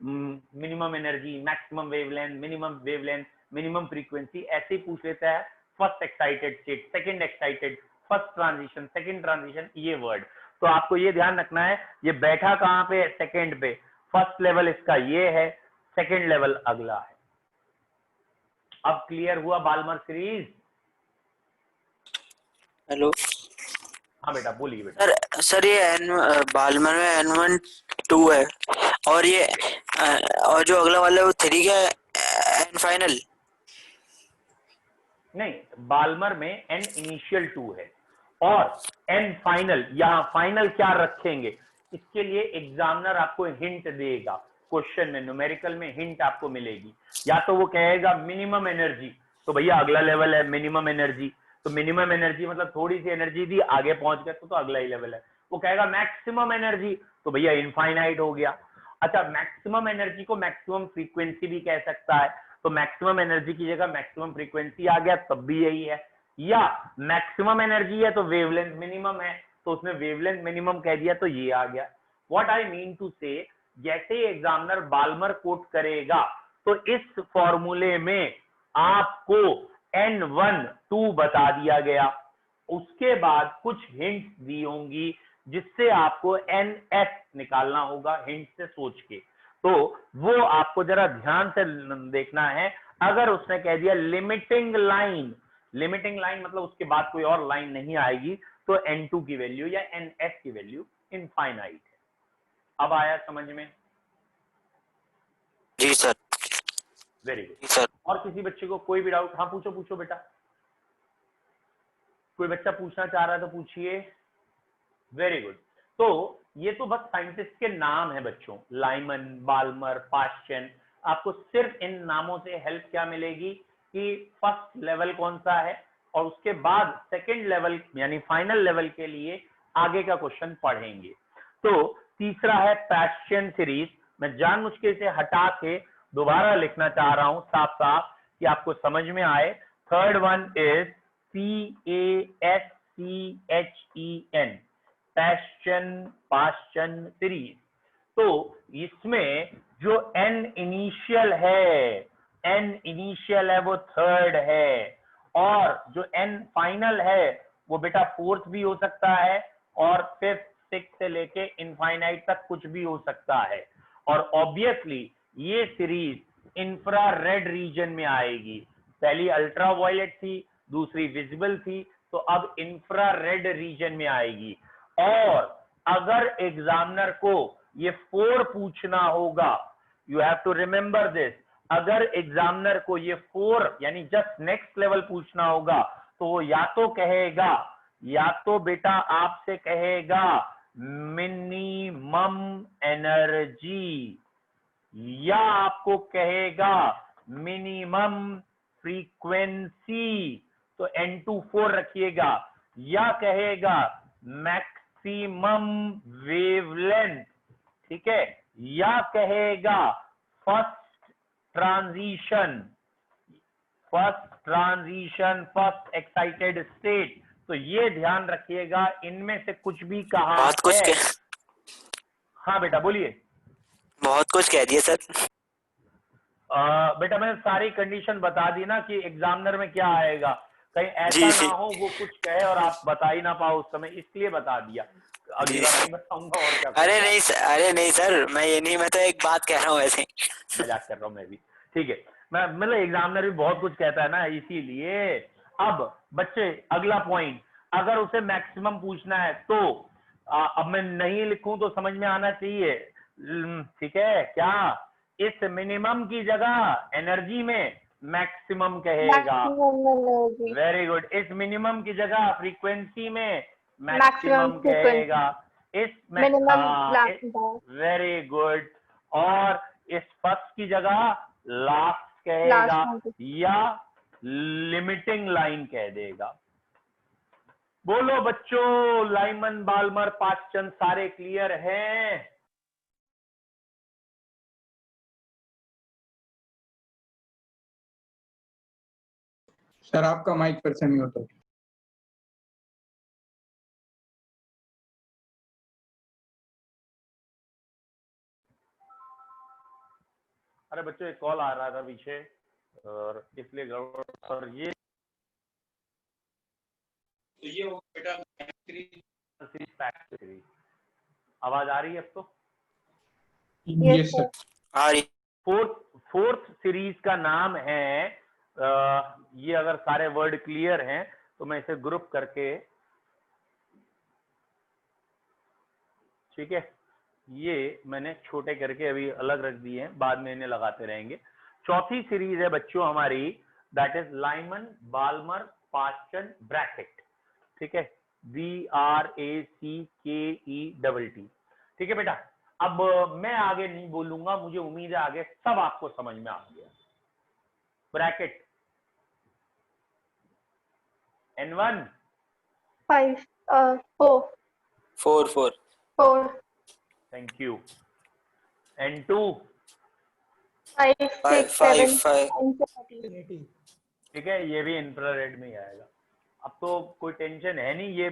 minimum energy, maximum wavelength, minimum frequency, ऐसे ही पूछ लेता है first excited state, second excited, first transition, second transition, ये वर्ड। तो आपको ये ध्यान रखना है, ये बैठा कहां पे है? सेकंड पे। फर्स्ट लेवल इसका ये है, सेकंड लेवल अगला है। अब क्लियर हुआ बाल्मर सीरीज? हेलो हाँ बेटा बोलिए बेटा। सर ये बाल्मर में N1 2 है और ये और जो अगला वाला है वो 3 का N फाइनल। नहीं, बाल्मर में N इनिशियल 2 है और N फाइनल। यहाँ फाइनल क्या रखेंगे इसके लिए एग्जामिनर आपको हिंट देगा, क्वेश्चन में न्यूमेरिकल में हिंट आपको मिलेगी। या तो वो कहेगा मिनिमम एनर्जी, तो भैया अगला लेवल है मिनिमम एनर्जी, तो मिनिमम एनर्जी मतलब थोड़ी सी एनर्जी दी, आगे पहुंच गए तो अगला ही लेवल है। वो कहेगा मैक्सिमम एनर्जी, तो भैया इनफाइनाइट हो गया। अच्छा, मैक्सिमम एनर्जी को मैक्सिमम फ्रीक्वेंसी भी कह सकता है, तो मैक्सिमम एनर्जी की जगह मैक्सिमम फ्रीक्वेंसी आ गया, तब भी यही है। या मैक्सिमम एनर्जी है तो वेवलेंथ मिनिमम है, तो उसमें वेवलेंथ मिनिमम कह दिया तो ये आ गया। व्हाट आई मीन टू से, जैसे ही एग्जामिनर बाल्मर कोट करेगा तो इस फॉर्मूले में आपको N1 2 बता दिया गया, उसके बाद कुछ हिंट दी होंगी जिससे आपको NS निकालना होगा हिंट से सोच के। तो वो आपको जरा ध्यान से देखना है। अगर उसने कह दिया लिमिटिंग लाइन, लिमिटिंग लाइन मतलब उसके बाद कोई और लाइन नहीं आएगी, तो N2 की वैल्यू या NS की वैल्यू इनफाइनाइट है। अब आया समझ में? जी सर। वेरी गुड सर और किसी बच्चे को कोई भी डाउट? हाँ पूछो पूछो बेटा, कोई बच्चा पूछना चाह रहा है तो पूछिए। Very good. तो ये तो बस साइंटिस्ट के नाम है बच्चों, लाइमन, बाल्मर, पाश्चन। आपको सिर्फ इन नामों से हेल्प क्या मिलेगी कि फर्स्ट लेवल कौन सा है और उसके बाद सेकंड लेवल यानी फाइनल लेवल के लिए आगे का क्वेश्चन पढ़ेंगे। तो तीसरा है पाश्चन सीरीज। मैं जानबूझ के इसे हटा के दोबारा लिखना चाह रहा हूं साफ साफ कि आपको समझ में आए। Third one is PASCHEN, पाश्चन series. तो इसमें जो N इनिशियल है वो थर्ड है, और जो N फाइनल है वो बेटा फोर्थ भी हो सकता है और फिफ्थ, सिक्स से लेके इनफाइनाइट तक कुछ भी हो सकता है। और ऑब्वियसली ये सीरीज इंफ्रारेड रीजन में आएगी। पहली अल्ट्रा वायलेट थी, दूसरी विजिबल थी, तो अब इंफ्रारेड रीजन में आएगी। और अगर एग्जामिनर को ये 4 पूछना होगा, you have to remember this, अगर एग्जामिनर को ये 4 यानी जस्ट नेक्स्ट लेवल पूछना होगा तो वो या तो कहेगा, या तो बेटा आपसे कहेगा मिनिमम एनर्जी, या आपको कहेगा मिनिमम फ्रीक्वेंसी। तो N2 4 रखिएगा, या कहेगा मैक्सिमम वेवलेंथ, ठीक है, या कहेगा first transition, first excited state. तो ये ध्यान रखिएगा, इनमें से कुछ भी कहा बहुत कुछ है। हाँ बेटा बोलिए। बहुत कुछ कह दिया सर। बेटा मैंने सारी कंडीशन बता दी ना कि एग्जामिनर में क्या आएगा, कहीं जी, ऐसा जी। ना हो वो कुछ कहे और आप बता ही ना पाओ उस समय, इसलिए बता दिया। अगली बार नहीं बताऊंगा और क्या अरे करूंगा। नहीं सर, अरे नहीं सर, मैं ये नहीं, मैं तो एक बात कह रहा हूँ ऐसे ही। मजाक कर रहा हूँ मैं भी, ठीक है। मैं मतलब एग्जामिनर भी बहुत कुछ कहता है ना, इसीलिए। अब बच्चे अगला पॉइंट, अगर उसे मैक्सिमम पूछना है तो अब मैं नहीं लिखूं तो समझ में आना चाहिए, ठीक है क्या? इस मिनिमम की जगह एनर्जी में मैक्सिमम कहेगा। Maximum very good. इस मिनिमम की जगह फ्रीक्वेंसी में मैक्सिमम मैक्सिमम कहेगा। इस मिनिमम वेरी गुड। और इस फर्स्ट की जगह लास्ट कहेगा या लिमिटिंग लाइन कह देगा। बोलो बच्चों, लाइमन बाल्मर पास्चन सारे क्लियर हैं? सर आपका माइक पर से म्यूट हो। अरे बच्चों एक कॉल आ रहा था पीछे और इसलिए गड़बड़। और ये बेटा आवाज आ रही है अब तो? Yes sir. आ रही। फोर्थ सीरीज का नाम है ये अगर सारे वर्ड क्लियर हैं तो मैं इसे ग्रुप करके, ठीक है, ये मैंने छोटे करके अभी अलग रख दिए हैं, बाद में इन्हें लगाते रहेंगे। चौथी सीरीज है बच्चों हमारी, that is Lyman Balmer Paschen bracket, ठीक है, BRACKET, ठीक है बेटा। अब मैं आगे नहीं बोलूंगा, मुझे उम्मीद है आगे सब आपको समझ में आ गया। Bracket N1 5 4 thank you, N2 5 6 7 ठीक है, ये भी इंफ्रारेड में ही आएगा। अब तो कोई टेंशन है नहीं,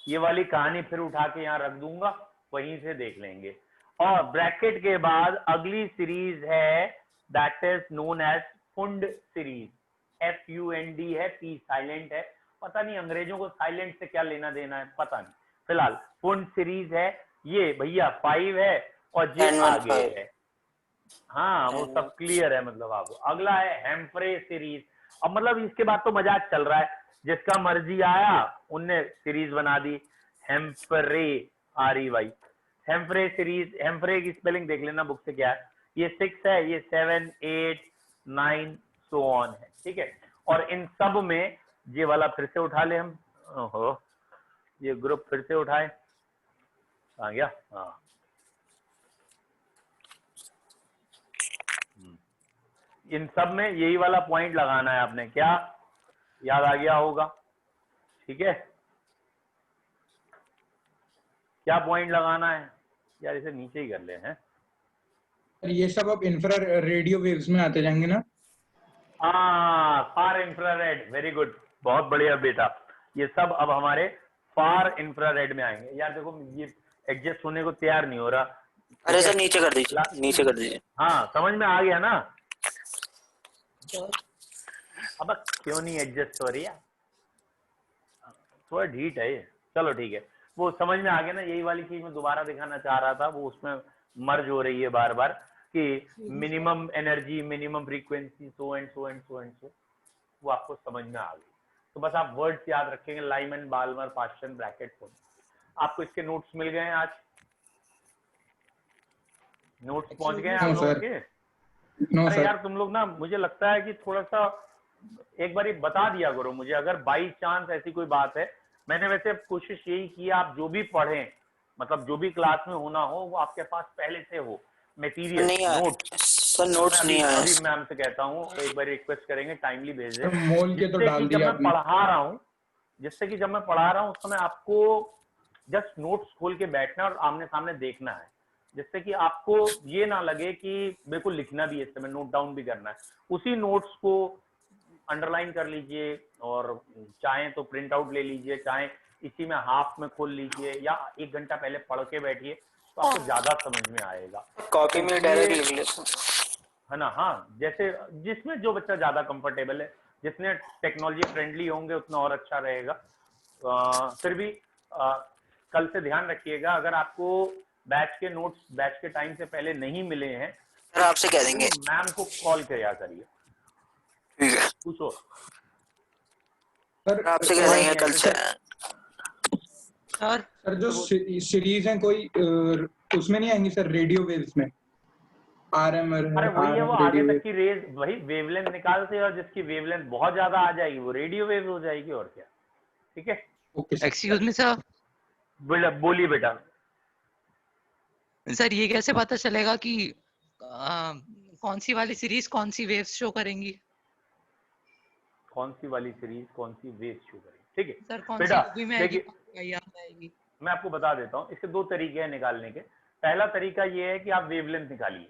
ये वाली कहानी फिर उठा के यहाँ रख दूंगा, वहीं से देख लेंगे। और ब्रैकेट के बाद अगली सीरीज है that is known as Pfund series, FUND है, P साइलेंट है, पता नहीं अंग्रेजों को साइलेंट से क्या लेना देना है, पता नहीं। फिलहाल फुंड सीरीज है, ये भैया 5 है और जे आगे है। हाँ वो सब क्लियर है, मतलब आपको। अगला है हेम्फ्रे सीरीज। अब मतलब इसके बाद तो मजाक चल रहा है, जिसका मर्जी आया उनने सीरीज बना दी, हेम्फ्रे REY, हेम्फ्रे सीरीज। हेम्फ्रे की स्पेलिंग देख लेना बुक से क्या है, ये 6 है, ये 7 8 9 सो ऑन है, ठीक है। और इन सब में ये वाला फिर से उठा ले हम, ओहो ये ग्रुप फिर से उठाए, आ गया, हाँ इन सब में यही वाला पॉइंट लगाना है आपने, क्या याद आ गया होगा, ठीक है। क्या पॉइंट लगाना है यार, इसे नीचे ही कर ले हैं। ये सब अब इंफ्रा रेडियो वेव्स में आते जाएंगे ना? हाँ फार इंफ्रारेड, वेरी गुड, बहुत बढ़िया बेटा। ये सब अब हमारे फार इंफ्रारेड में आएंगे। यार देखो ये एडजस्ट होने को तैयार नहीं हो रहा। अरे सर नीचे कर दीजिए, नीचे कर दीजिए। हाँ समझ में आ गया ना? अब क्यों नहीं एडजस्ट हो रही है, थोड़ा ढीठ है ये, चलो ठीक है, वो समझ में आ गया ना। यही वाली चीज मैं दोबारा दिखाना चाह रहा था, वो उसमें मर्ज हो रही है बार बार कि minimum energy, minimum frequency, so and so and so and so, वो आपको समझ में आ गई। तो बस आप वर्ड्स याद रखेंगे, लाइमन बाल्मर पास्चन ब्रैकेट। आपको इसके नोट्स मिल गए हैं आज? नोट्स पहुंच गए हैं आप लोगों के? अरे यार तुम लोग ना, मुझे लगता है कि थोड़ा सा एक बार बता दिया करो मुझे, अगर बाई चांस ऐसी कोई बात है। मैंने वैसे कोशिश यही की, आप जो भी पढ़ें, मतलब जो भी क्लास में होना हो वो आपके पास पहले से हो मटेरियल, नोट। सर नोट्स नहीं आया। अभी मैम से कहता हूँ, एक बार रिक्वेस्ट करेंगे टाइमली भेज दें, मोल के तो डाल दिया मैं पढ़ा रहा हूँ जिससे कि जब मैं पढ़ा रहा हूँ उस समय आपको जस्ट नोट्स खोल के बैठना और आमने सामने देखना है, जिससे कि आपको ये ना लगे कि मेरे को लिखना भी है, इस समय नोट डाउन भी करना है। उसी नोट्स को अंडरलाइन कर लीजिए और चाहे तो प्रिंट आउट ले लीजिए, चाहे इसी में हाफ में खोल लीजिए या 1 घंटा पहले पढ़ के बैठिए तो आपको ज्यादा समझ में आएगा। कॉपी में डायरेक्ट लिख लेता है ना। हाँ, जैसे जिसमें जो बच्चा ज्यादा कंफर्टेबल है, जितने टेक्नोलॉजी फ्रेंडली होंगे उतना और अच्छा रहेगा। फिर भी कल से ध्यान रखिएगा, अगर आपको बैच के नोट्स बैच के टाइम से पहले नहीं मिले हैं सर, आपसे कह देंगे। मैम को कॉल किया करिए। ठीक है, पूछो सर आपसे कह देंगे कल से। सर जो सीरीज है कोई उसमें नहीं आएंगी सर, रेडियो वेव्स में? आरएम अरे वही है, वो आगे रेडियो तक की रेज वही वेवलेंथ निकालते हैं और जिसकी वेवलेंथ बहुत ज्यादा आ जाएगी वो रेडियो वेव हो जाएगी और क्या। ठीक है, okay sir. Excuse me sir, बोलिए बेटा। सर ये कैसे पता चलेगा कि कौन सी वाली सीरीज कौन सी वेव्स शो करेंगी? कौन सी वाली सीरीज कौन सी वेव शो करेगी? ठीक है सर, कौन सी बेटा, मूवी में आएगी, देखिए कौन सी वाहियात में आएगी? मैं आपको बता देता हूँ, इसके 2 तरीके हैं निकालने के। पहला तरीका ये है कि आप वेवलेंथ निकालिए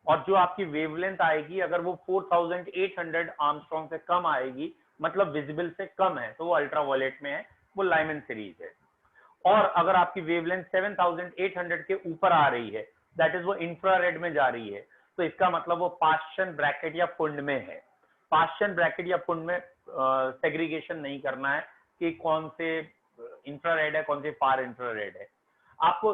और जो आपकी वेवलेंथ आएगी अगर वो 4800 आर्मस्ट्रॉन्ग से कम आएगी, मतलब विजिबल से कम है, तो वो अल्ट्रावायलेट में है, वो लाइमन सीरीज है। और अगर आपकी वेवलेंथ 7800 के ऊपर आ रही है, दैट इज वो इंफ्रारेड में जा रही है, तो इसका मतलब वो पाश्चन ब्रैकेट या पुंड में है। पाश्चन ब्रैकेट या पुंड में सेग्रीगेशन नहीं करना है कि कौन से इंफ्रारेड है कौन से फार इंफ्रारेड है। आपको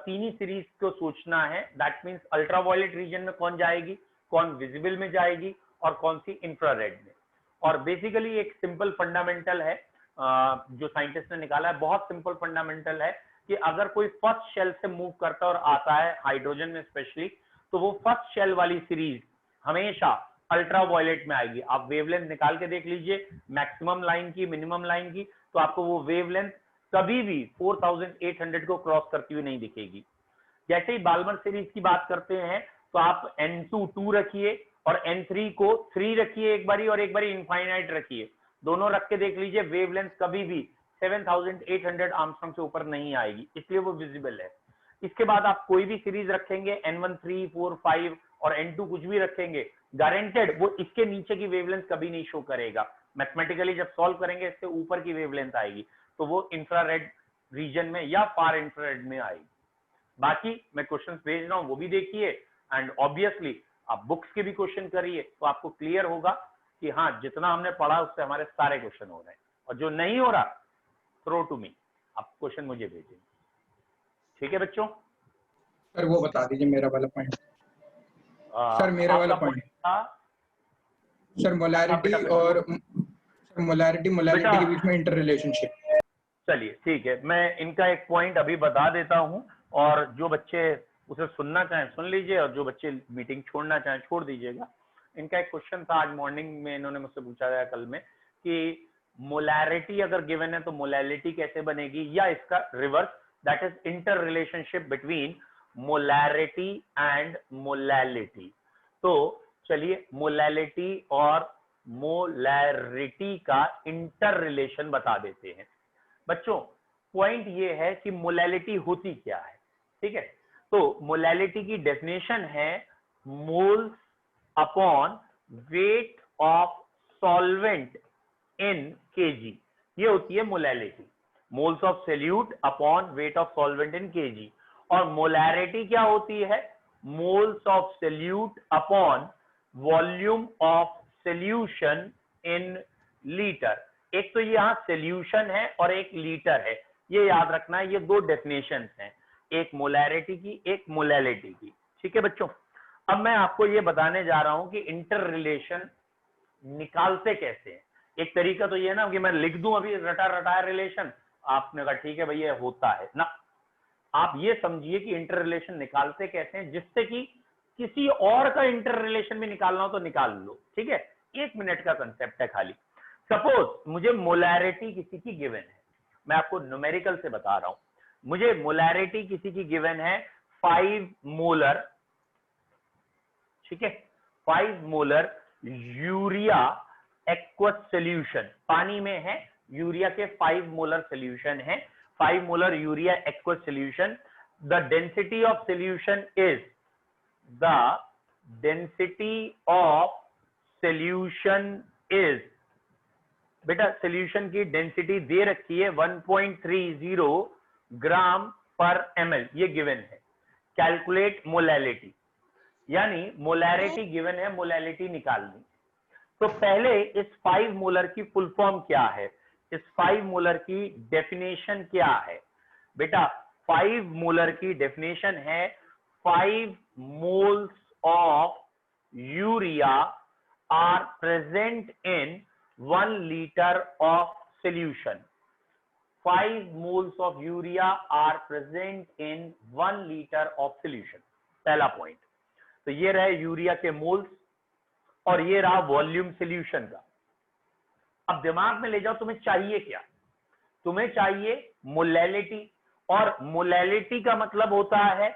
3 ही सीरीज को सोचना है, दैट मींस अल्ट्रावायलेट रीजन में कौन जाएगी, कौन विजिबल में जाएगी और कौन सी इंफ्रारेड में। और बेसिकली एक सिंपल फंडामेंटल है जो साइंटिस्ट ने निकाला है, बहुत सिंपल फंडामेंटल है कि अगर कोई फर्स्ट शेल से मूव करता और आता है हाइड्रोजन में स्पेशली, तो वो फर्स्ट शेल वाली सीरीज हमेशा अल्ट्रावायलेट में आएगी। आप वेवलेंथ निकाल के देख लीजिए, मैक्सिमम लाइन की मिनिमम लाइन की, तो आपको वो वेवलेंथ कभी भी 4800 को क्रॉस करती हुई नहीं दिखेगी। जैसे ही बाल्मर सीरीज की बात करते हैं तो आप N2 2 रखिए और N3 को 3 रखिए एक बारी और एक बारी इनफाइनाइट रखिए, दोनों रख के देख लीजिए, वेवलेंथ कभी भी 7800 आर्मस्ट्रॉन्ग से ऊपर नहीं आएगी, इसलिए वो विजिबल है। इसके बाद आप कोई भी सीरीज रखेंगे N1 3 4 5 और N2 कुछ भी रखेंगे, गारंटेड वो इसके नीचे की वेवलेंथ कभी नहीं शो करेगा। मैथमेटिकली जब सॉल्व करेंगे इससे ऊपर की वेवलेंथ आएगी, तो वो इंफ्रारेड रीजन में या फार इंफ्रारेड में आएगी। बाकी मैं क्वेश्चंस भेज रहा हूं वो भी देखिए एंड ऑब्वियसली आप बुक्स के भी क्वेश्चन करिए, तो आपको क्लियर होगा कि हाँ जितना हमने पढ़ा उससे हमारे सारे क्वेश्चन हो रहे हैं, और जो नहीं हो रहा थ्रो टू मी, आप क्वेश्चन मुझे भेजिए। ठीक है बच्चों? सर वो बता दीजिए मेरा वाला पॉइंट। सर मेरा वाला पॉइंट था सर मोलैरिटी और मोलैरिटी के बीच में इंटर रिलेशनशिप। चलिए ठीक है, मैं इनका एक पॉइंट अभी बता देता हूं और जो बच्चे उसे सुनना चाहें सुन लीजिए और जो बच्चे मीटिंग छोड़ना चाहें छोड़ दीजिएगा। इनका एक क्वेश्चन था आज मॉर्निंग में, इन्होंने मुझसे पूछा गया कल में कि मोलैरिटी अगर गिवन है तो मोलैलिटी कैसे बनेगी, या इसका reverse, that is inter relationship between molarity and molality. तो चलिए मोलैलिटी और मोलैरिटी का इंटर रिलेशन बता देते हैं। बच्चों पॉइंट ये है कि मोलैलिटी होती क्या है, ठीक है? तो मोलैलिटी की डेफिनेशन है moles upon weight of solvent in KG, ये होती है molality. Moles of solute upon weight of solvent in KG. और मोलैरिटी क्या होती है? Moles of solute upon volume of solution in litre. एक तो यहाँ सोल्यूशन है और एक लीटर है, ये याद रखना है। ये 2 डेफिनेशंस हैं, एक मोलैरिटी की एक मोलैलिटी की। ठीक है बच्चों? अब मैं आपको ये बताने जा रहा हूं कि इंटर रिलेशन निकालते कैसे हैं। एक तरीका तो ये है ना कि मैं लिख दूं अभी रटा रटाया रिलेशन, आपने कहा ठीक है भैया होता है ना। आप ये समझिए कि इंटर रिलेशन निकालते कैसे हैं, जिससे कि किसी और का इंटर रिलेशन भी निकालना हो तो निकाल लो। ठीक है, 1 मिनट का कंसेप्ट है खाली। सपोज मुझे मोलैरिटी किसी की गिवन है, मैं आपको न्यूमेरिकल से बता रहा हूं, मुझे मोलैरिटी किसी की गिवन है 5 मोलर, ठीक है, 5 मोलर यूरिया एक्वस सॉल्यूशन, पानी में है यूरिया के 5 मोलर सोल्यूशन है, 5 molar urea aqueous solution. The density of solution is, the density of solution is, बेटा सोल्यूशन की डेंसिटी दे रखी है 1.30 ग्राम पर ml, ये गिवन है। कैलकुलेट मोलैलिटी, यानी मोलैरिटी गिवन है, मोलैलिटी निकालनी। तो पहले इस 5 मोलर की फुल फॉर्म क्या है, इस 5 मोलर की डेफिनेशन क्या है? बेटा 5 मोलर की डेफिनेशन है 5 moles of urea are present in 1 litre of solution. 5 moles of urea are present in 1 liter of solution। पहला पॉइंट। तो ये रहे यूरिया के मोल्स और ये रहा वॉल्यूम सोल्यूशन का। अब दिमाग में ले जाओ, तुम्हें चाहिए क्या? तुम्हें चाहिए मोलैलिटी, और मोलैलिटी का मतलब होता है,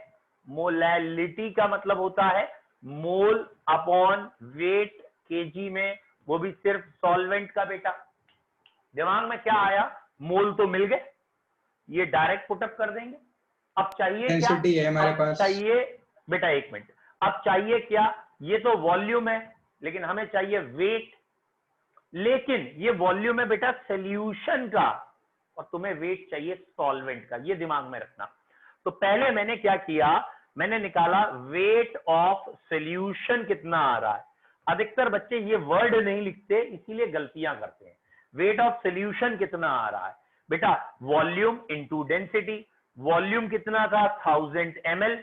मोलैलिटी का मतलब होता है मोल अपॉन वेट केजी में, वो भी सिर्फ सॉल्वेंट का। बेटा दिमाग में क्या आया? मोल तो मिल गए, ये डायरेक्ट पुटअप कर देंगे। अब चाहिए क्या? डेंसिटी है हमारे पास। चाहिए बेटा, एक मिनट, अब चाहिए क्या? ये तो वॉल्यूम है, लेकिन हमें चाहिए वेट। लेकिन ये वॉल्यूम है बेटा सोल्यूशन का, और तुम्हें वेट चाहिए सॉल्वेंट का, ये दिमाग में रखना। तो पहले मैंने क्या किया, मैंने निकाला वेट ऑफ सोल्यूशन कितना आ रहा है। अधिकतर बच्चे ये वर्ड नहीं लिखते, इसीलिए गलतियां करते हैं। वेट ऑफ सोल्यूशन कितना आ रहा है बेटा? Volume into density. वॉल्यूम कितना था? 1000 ml,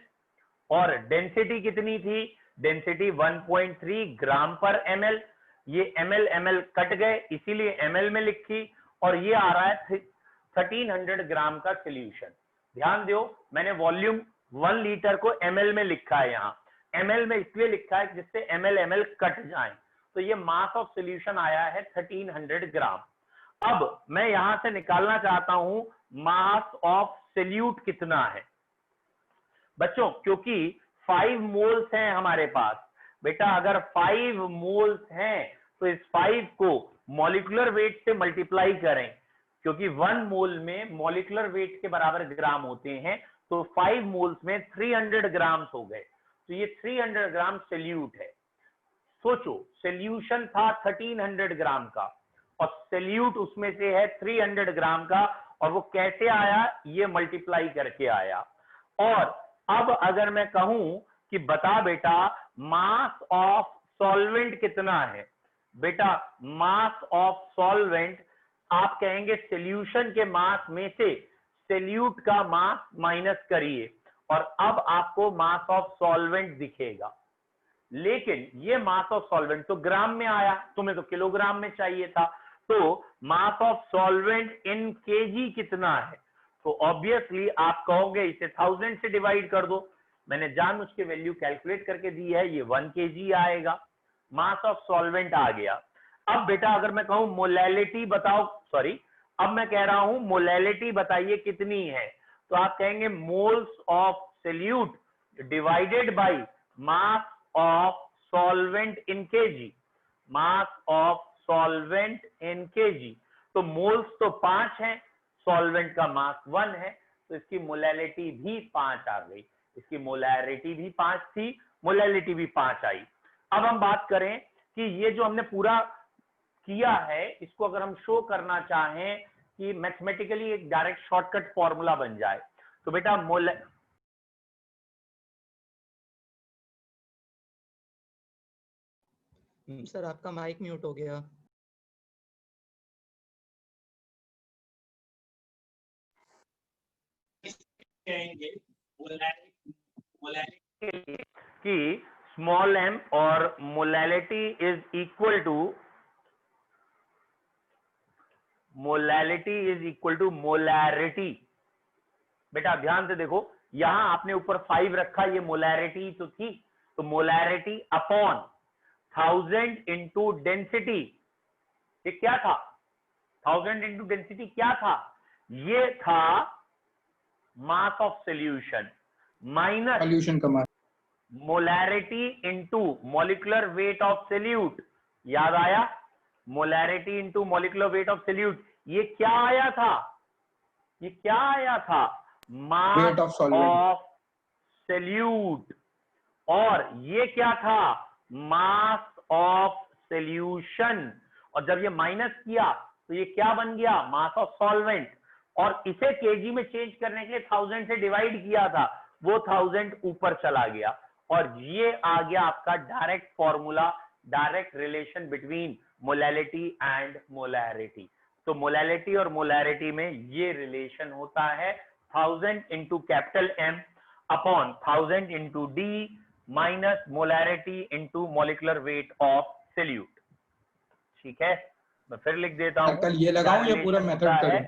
और डेंसिटी कितनी थी? डेंसिटी 1.3 ग्राम पर ml। ये ml कट गए, इसीलिए ml में लिखी, और ये आ रहा है 1300 ग्राम का सोल्यूशन। ध्यान दो, मैंने वॉल्यूम 1 लीटर को ml में लिखा है, यहाँ ml में इसलिए लिखा है जिससे ml कट जाए। तो ये मास ऑफ सोल्यूशन आया है 1300 ग्राम। अब मैं यहां से निकालना चाहता हूं मास ऑफ सोल्यूट कितना है बच्चों, क्योंकि 5 मोल्स हैं हमारे पास। बेटा अगर 5 मोल्स हैं तो इस 5 को मॉलिक्यूलर वेट से मल्टीप्लाई करें, क्योंकि 1 मोल में मॉलिक्यूलर वेट के बराबर ग्राम होते हैं, तो 5 मोल्स में 300 ग्राम्स हो गए। तो ये 300 ग्राम सोल्यूट है। सोचो, सोल्यूशन था 1300 ग्राम का और सोल्यूट उसमें से है 300 ग्राम का, और वो कैसे आया? ये मल्टीप्लाई करके आया। और अब अगर मैं कहूं कि बता बेटा मास ऑफ सॉल्वेंट कितना है, बेटा मास ऑफ सॉल्वेंट, आप कहेंगे सोल्यूशन के मास में से सोल्यूट का मास माइनस करिए, और अब आपको मास ऑफ सॉल्वेंट दिखेगा। लेकिन ये मास ऑफ सॉल्वेंट तो ग्राम में आया, तुम्हें तो किलोग्राम में चाहिए था। तो mass of solvent in KG कितना है? तो ऑब्वियसली आप कहोगे इसे 1000 से डिवाइड कर दो। मैंने जानबूझ के वैल्यू कैलकुलेट करके दी है, ये 1 kg आएगा। मास ऑफ सॉल्वेंट आ गया। अब बेटा अगर मैं कहूं मोलैलिटी बताओ, सॉरी, अब मैं कह रहा हूं मोलैलिटी बताइए कितनी है, तो आप कहेंगे moles of solute divided by mass of solvent in KG, mass of solvent in KG. तो मोल्स तो 5 हैं, सॉल्वेंट का मास 1 है, तो इसकी मोलैलिटी भी 5 आ गई। इसकी मोलैरिटी भी 5 थी, मोलैलिटी भी 5 आई। अब हम बात करें कि ये जो हमने पूरा किया है, इसको अगर हम शो करना चाहें कि मैथमेटिकली एक डायरेक्ट शॉर्टकट फॉर्मूला बन जाए, तो बेटा सर आपका माइक म्यूट हो गया। कि स्मॉल m और molality is equal to molarity. बेटा ध्यान से देखो, यहां आपने ऊपर 5 रखा, ये मोलैरिटी तो थी, तो मोलैरिटी अपॉन 1000 इंटू डेंसिटी, ये क्या था? 1000 इंटू डेंसिटी क्या था? ये था mass of solution minus solution का mass, molarity into molecular weight of solute. याद आया? Molarity into molecular weight of solute, ये क्या आया था, ये क्या आया था, mass Weight of solvent. Of solute, और ये क्या था, मास ऑफ सॉल्यूशन। और जब ये माइनस किया तो ये क्या बन गया, मास ऑफ सॉल्वेंट। और इसे केजी में चेंज करने के लिए 1000 से डिवाइड किया था, वो 1000 ऊपर चला गया, और ये आ गया आपका direct formula, direct relation between molality and molarity. तो मोलैलिटी और मोलैरिटी में ये रिलेशन होता है 1000 into capital M upon 1000 into D minus molarity into molecular weight of solute. ठीक है, मैं फिर लिख देता हूं, कल ये लगाऊं या पूरा मेथड करूं?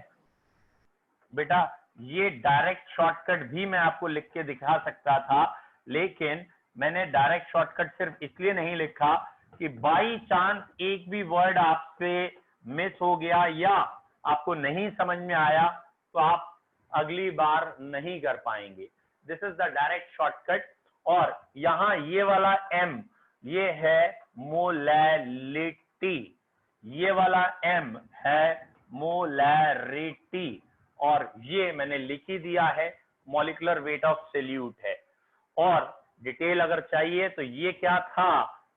बेटा ये डायरेक्ट शॉर्टकट भी मैं आपको लिख के दिखा सकता था, लेकिन मैंने डायरेक्ट शॉर्टकट सिर्फ इसलिए नहीं लिखा कि बाई चांस एक भी वर्ड आपसे मिस हो गया या आपको नहीं समझ में आया तो आप अगली बार नहीं कर पाएंगे। This is the direct shortcut. और यहां ये वाला m ये है मोलैलिटी, ये वाला m है मोलैरिटी, और ये मैंने लिख ही दिया है मॉलिक्यूलर वेट ऑफ सॉल्यूट है। और डिटेल अगर चाहिए तो ये क्या था,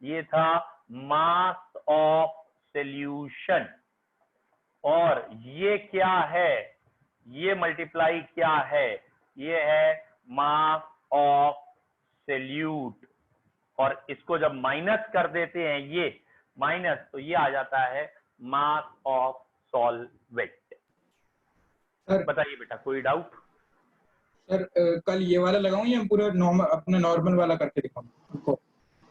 ये था मास ऑफ सॉल्यूशन, और ये क्या है, ये मल्टीप्लाई क्या है, ये है मास ऑफ सॉल्यूट। और इसको जब माइनस कर देते हैं ये माइनस, तो ये आ जाता है मास ऑफ सॉल्वेंट। सर बताइए बेटा, कोई डाउट? सर कल ये वाला लगाऊं या पूरा नॉर्मल अपना नॉर्मल वाला करके दिखाऊं आपको?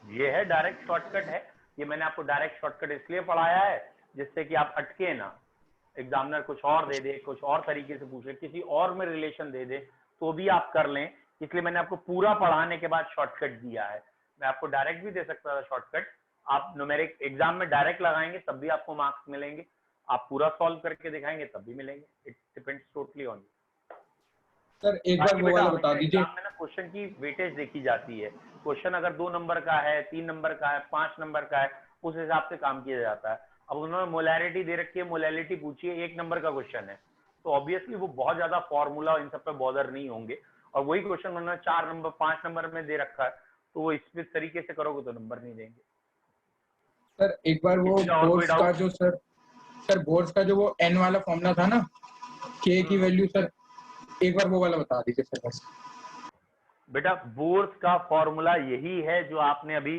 ये है डायरेक्ट शॉर्टकट है, ये मैंने आपको डायरेक्ट शॉर्टकट इसलिए पढ़ाया है जिससे कि आप अटके ना, एग्जामिनर कुछ और दे दे, कुछ और तरीके से पूछे, किसी और में रिलेशन दे दे तो भी आप कर लें, इसलिए मैंने आपको पूरा पढ़ाने के बाद शॉर्टकट दिया है। मैं आपको डायरेक्ट भी दे सकता था शॉर्टकट, आप न्यूमेरिक एग्जाम में डायरेक्ट लगाएंगे तब भी आपको मार्क्स मिलेंगे, आप पूरा सॉल्व करके दिखाएंगे तब भी मिलेंगे। It depends totally on you. Sir एक बार वो वाला बता दीजिए। एग्जाम में ना क्वेश्चन की वेटेज देखी जाती है, क्वेश्चन अगर 2 नंबर का है, 3 नंबर का है, 5 नंबर का है, उस हिसाब से काम किया जाता है। अब उन्होंने मोलैरिटी दे रखी है, मोलैलिटी पूछी है, 1 नंबर का क्वेश्चन है, तो ऑब्वियसली वो बहुत ज्यादा फॉर्मूला इन सब पे बॉदर नहीं होंगे, और वही क्वेश्चन उन्होंने 4 नंबर 5 नंबर में दे रखा है, तो वो इस तरीके से करोगे तो नंबर नहीं देंगे। सर एक बार वो बोर्ड्स का जो सर बोर्ड्स का जो वो n वाला फॉर्मूला था ना, k की वैल्यू, सर एक बार वो वाला बता दीजिए सर बस। बेटा बोर्स का फॉर्मूला यही है जो आपने अभी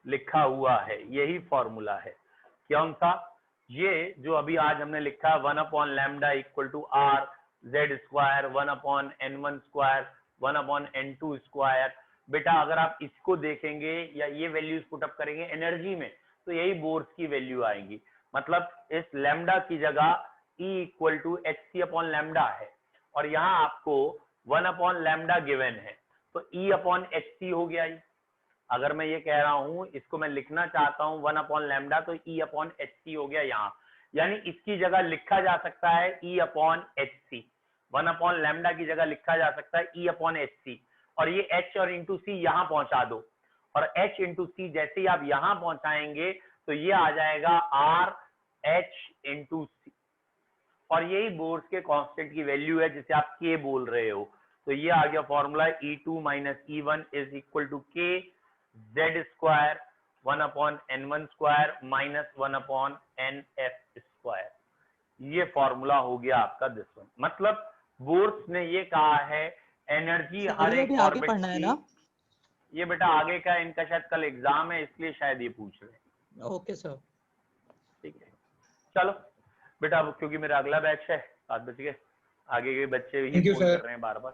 लिखा हुआ है, यही फॉर्मूला है। कौन सा? ये जो अभी आज हमने लिखा है 1/λ equal to r z square 1/n1 square 1/n2 square. बेटा अगर आप इसको देखेंगे या ये वैल्यूज पुटअप करेंगे एनर्जी में, तो यही बोर्स की वैल्यू आएगी। मतलब इस लैम्डा की जगह E इक्वल टू hc/λ है, और यहाँ आपको 1/λ गिवन है, तो E/hc हो गया। अगर मैं ये कह रहा हूं, इसको मैं लिखना चाहता हूं 1/λ, तो E/hc हो गया यहाँ, यानी इसकी जगह लिखा जा सकता है E/hc, 1/λ की जगह लिखा जा सकता है E/hc, और ये h और इंटू सी यहाँ पहुंचा दो, और h इंटू सी जैसे ही आप यहाँ पहुंचाएंगे तो ये आ जाएगा r h इंटू सी, और यही बोर्स के कांस्टेंट की वैल्यू है जिसे आप k बोल रहे हो। तो ये आ गया formula E2 minus E1 is equal to k z square 1/n1 square minus 1/nf square. ये फॉर्मूला हो गया आपका दिस वन। मतलब बोर्स ने ये कहा है एनर्जी हर एक ऑर्बिट की, ये बेटा आगे का इनका शायद कल एग्जाम है इसलिए शायद ये पूछ रहे हैं। ओके सर, ठीक है, चलो बेटा, अब क्योंकि मेरा अगला बैच है 7 बजे, आगे के बच्चे भी फोन कर रहे हैं बार बार।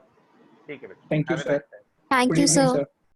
ठीक है बेटा, thank you sir. Thank you, sir.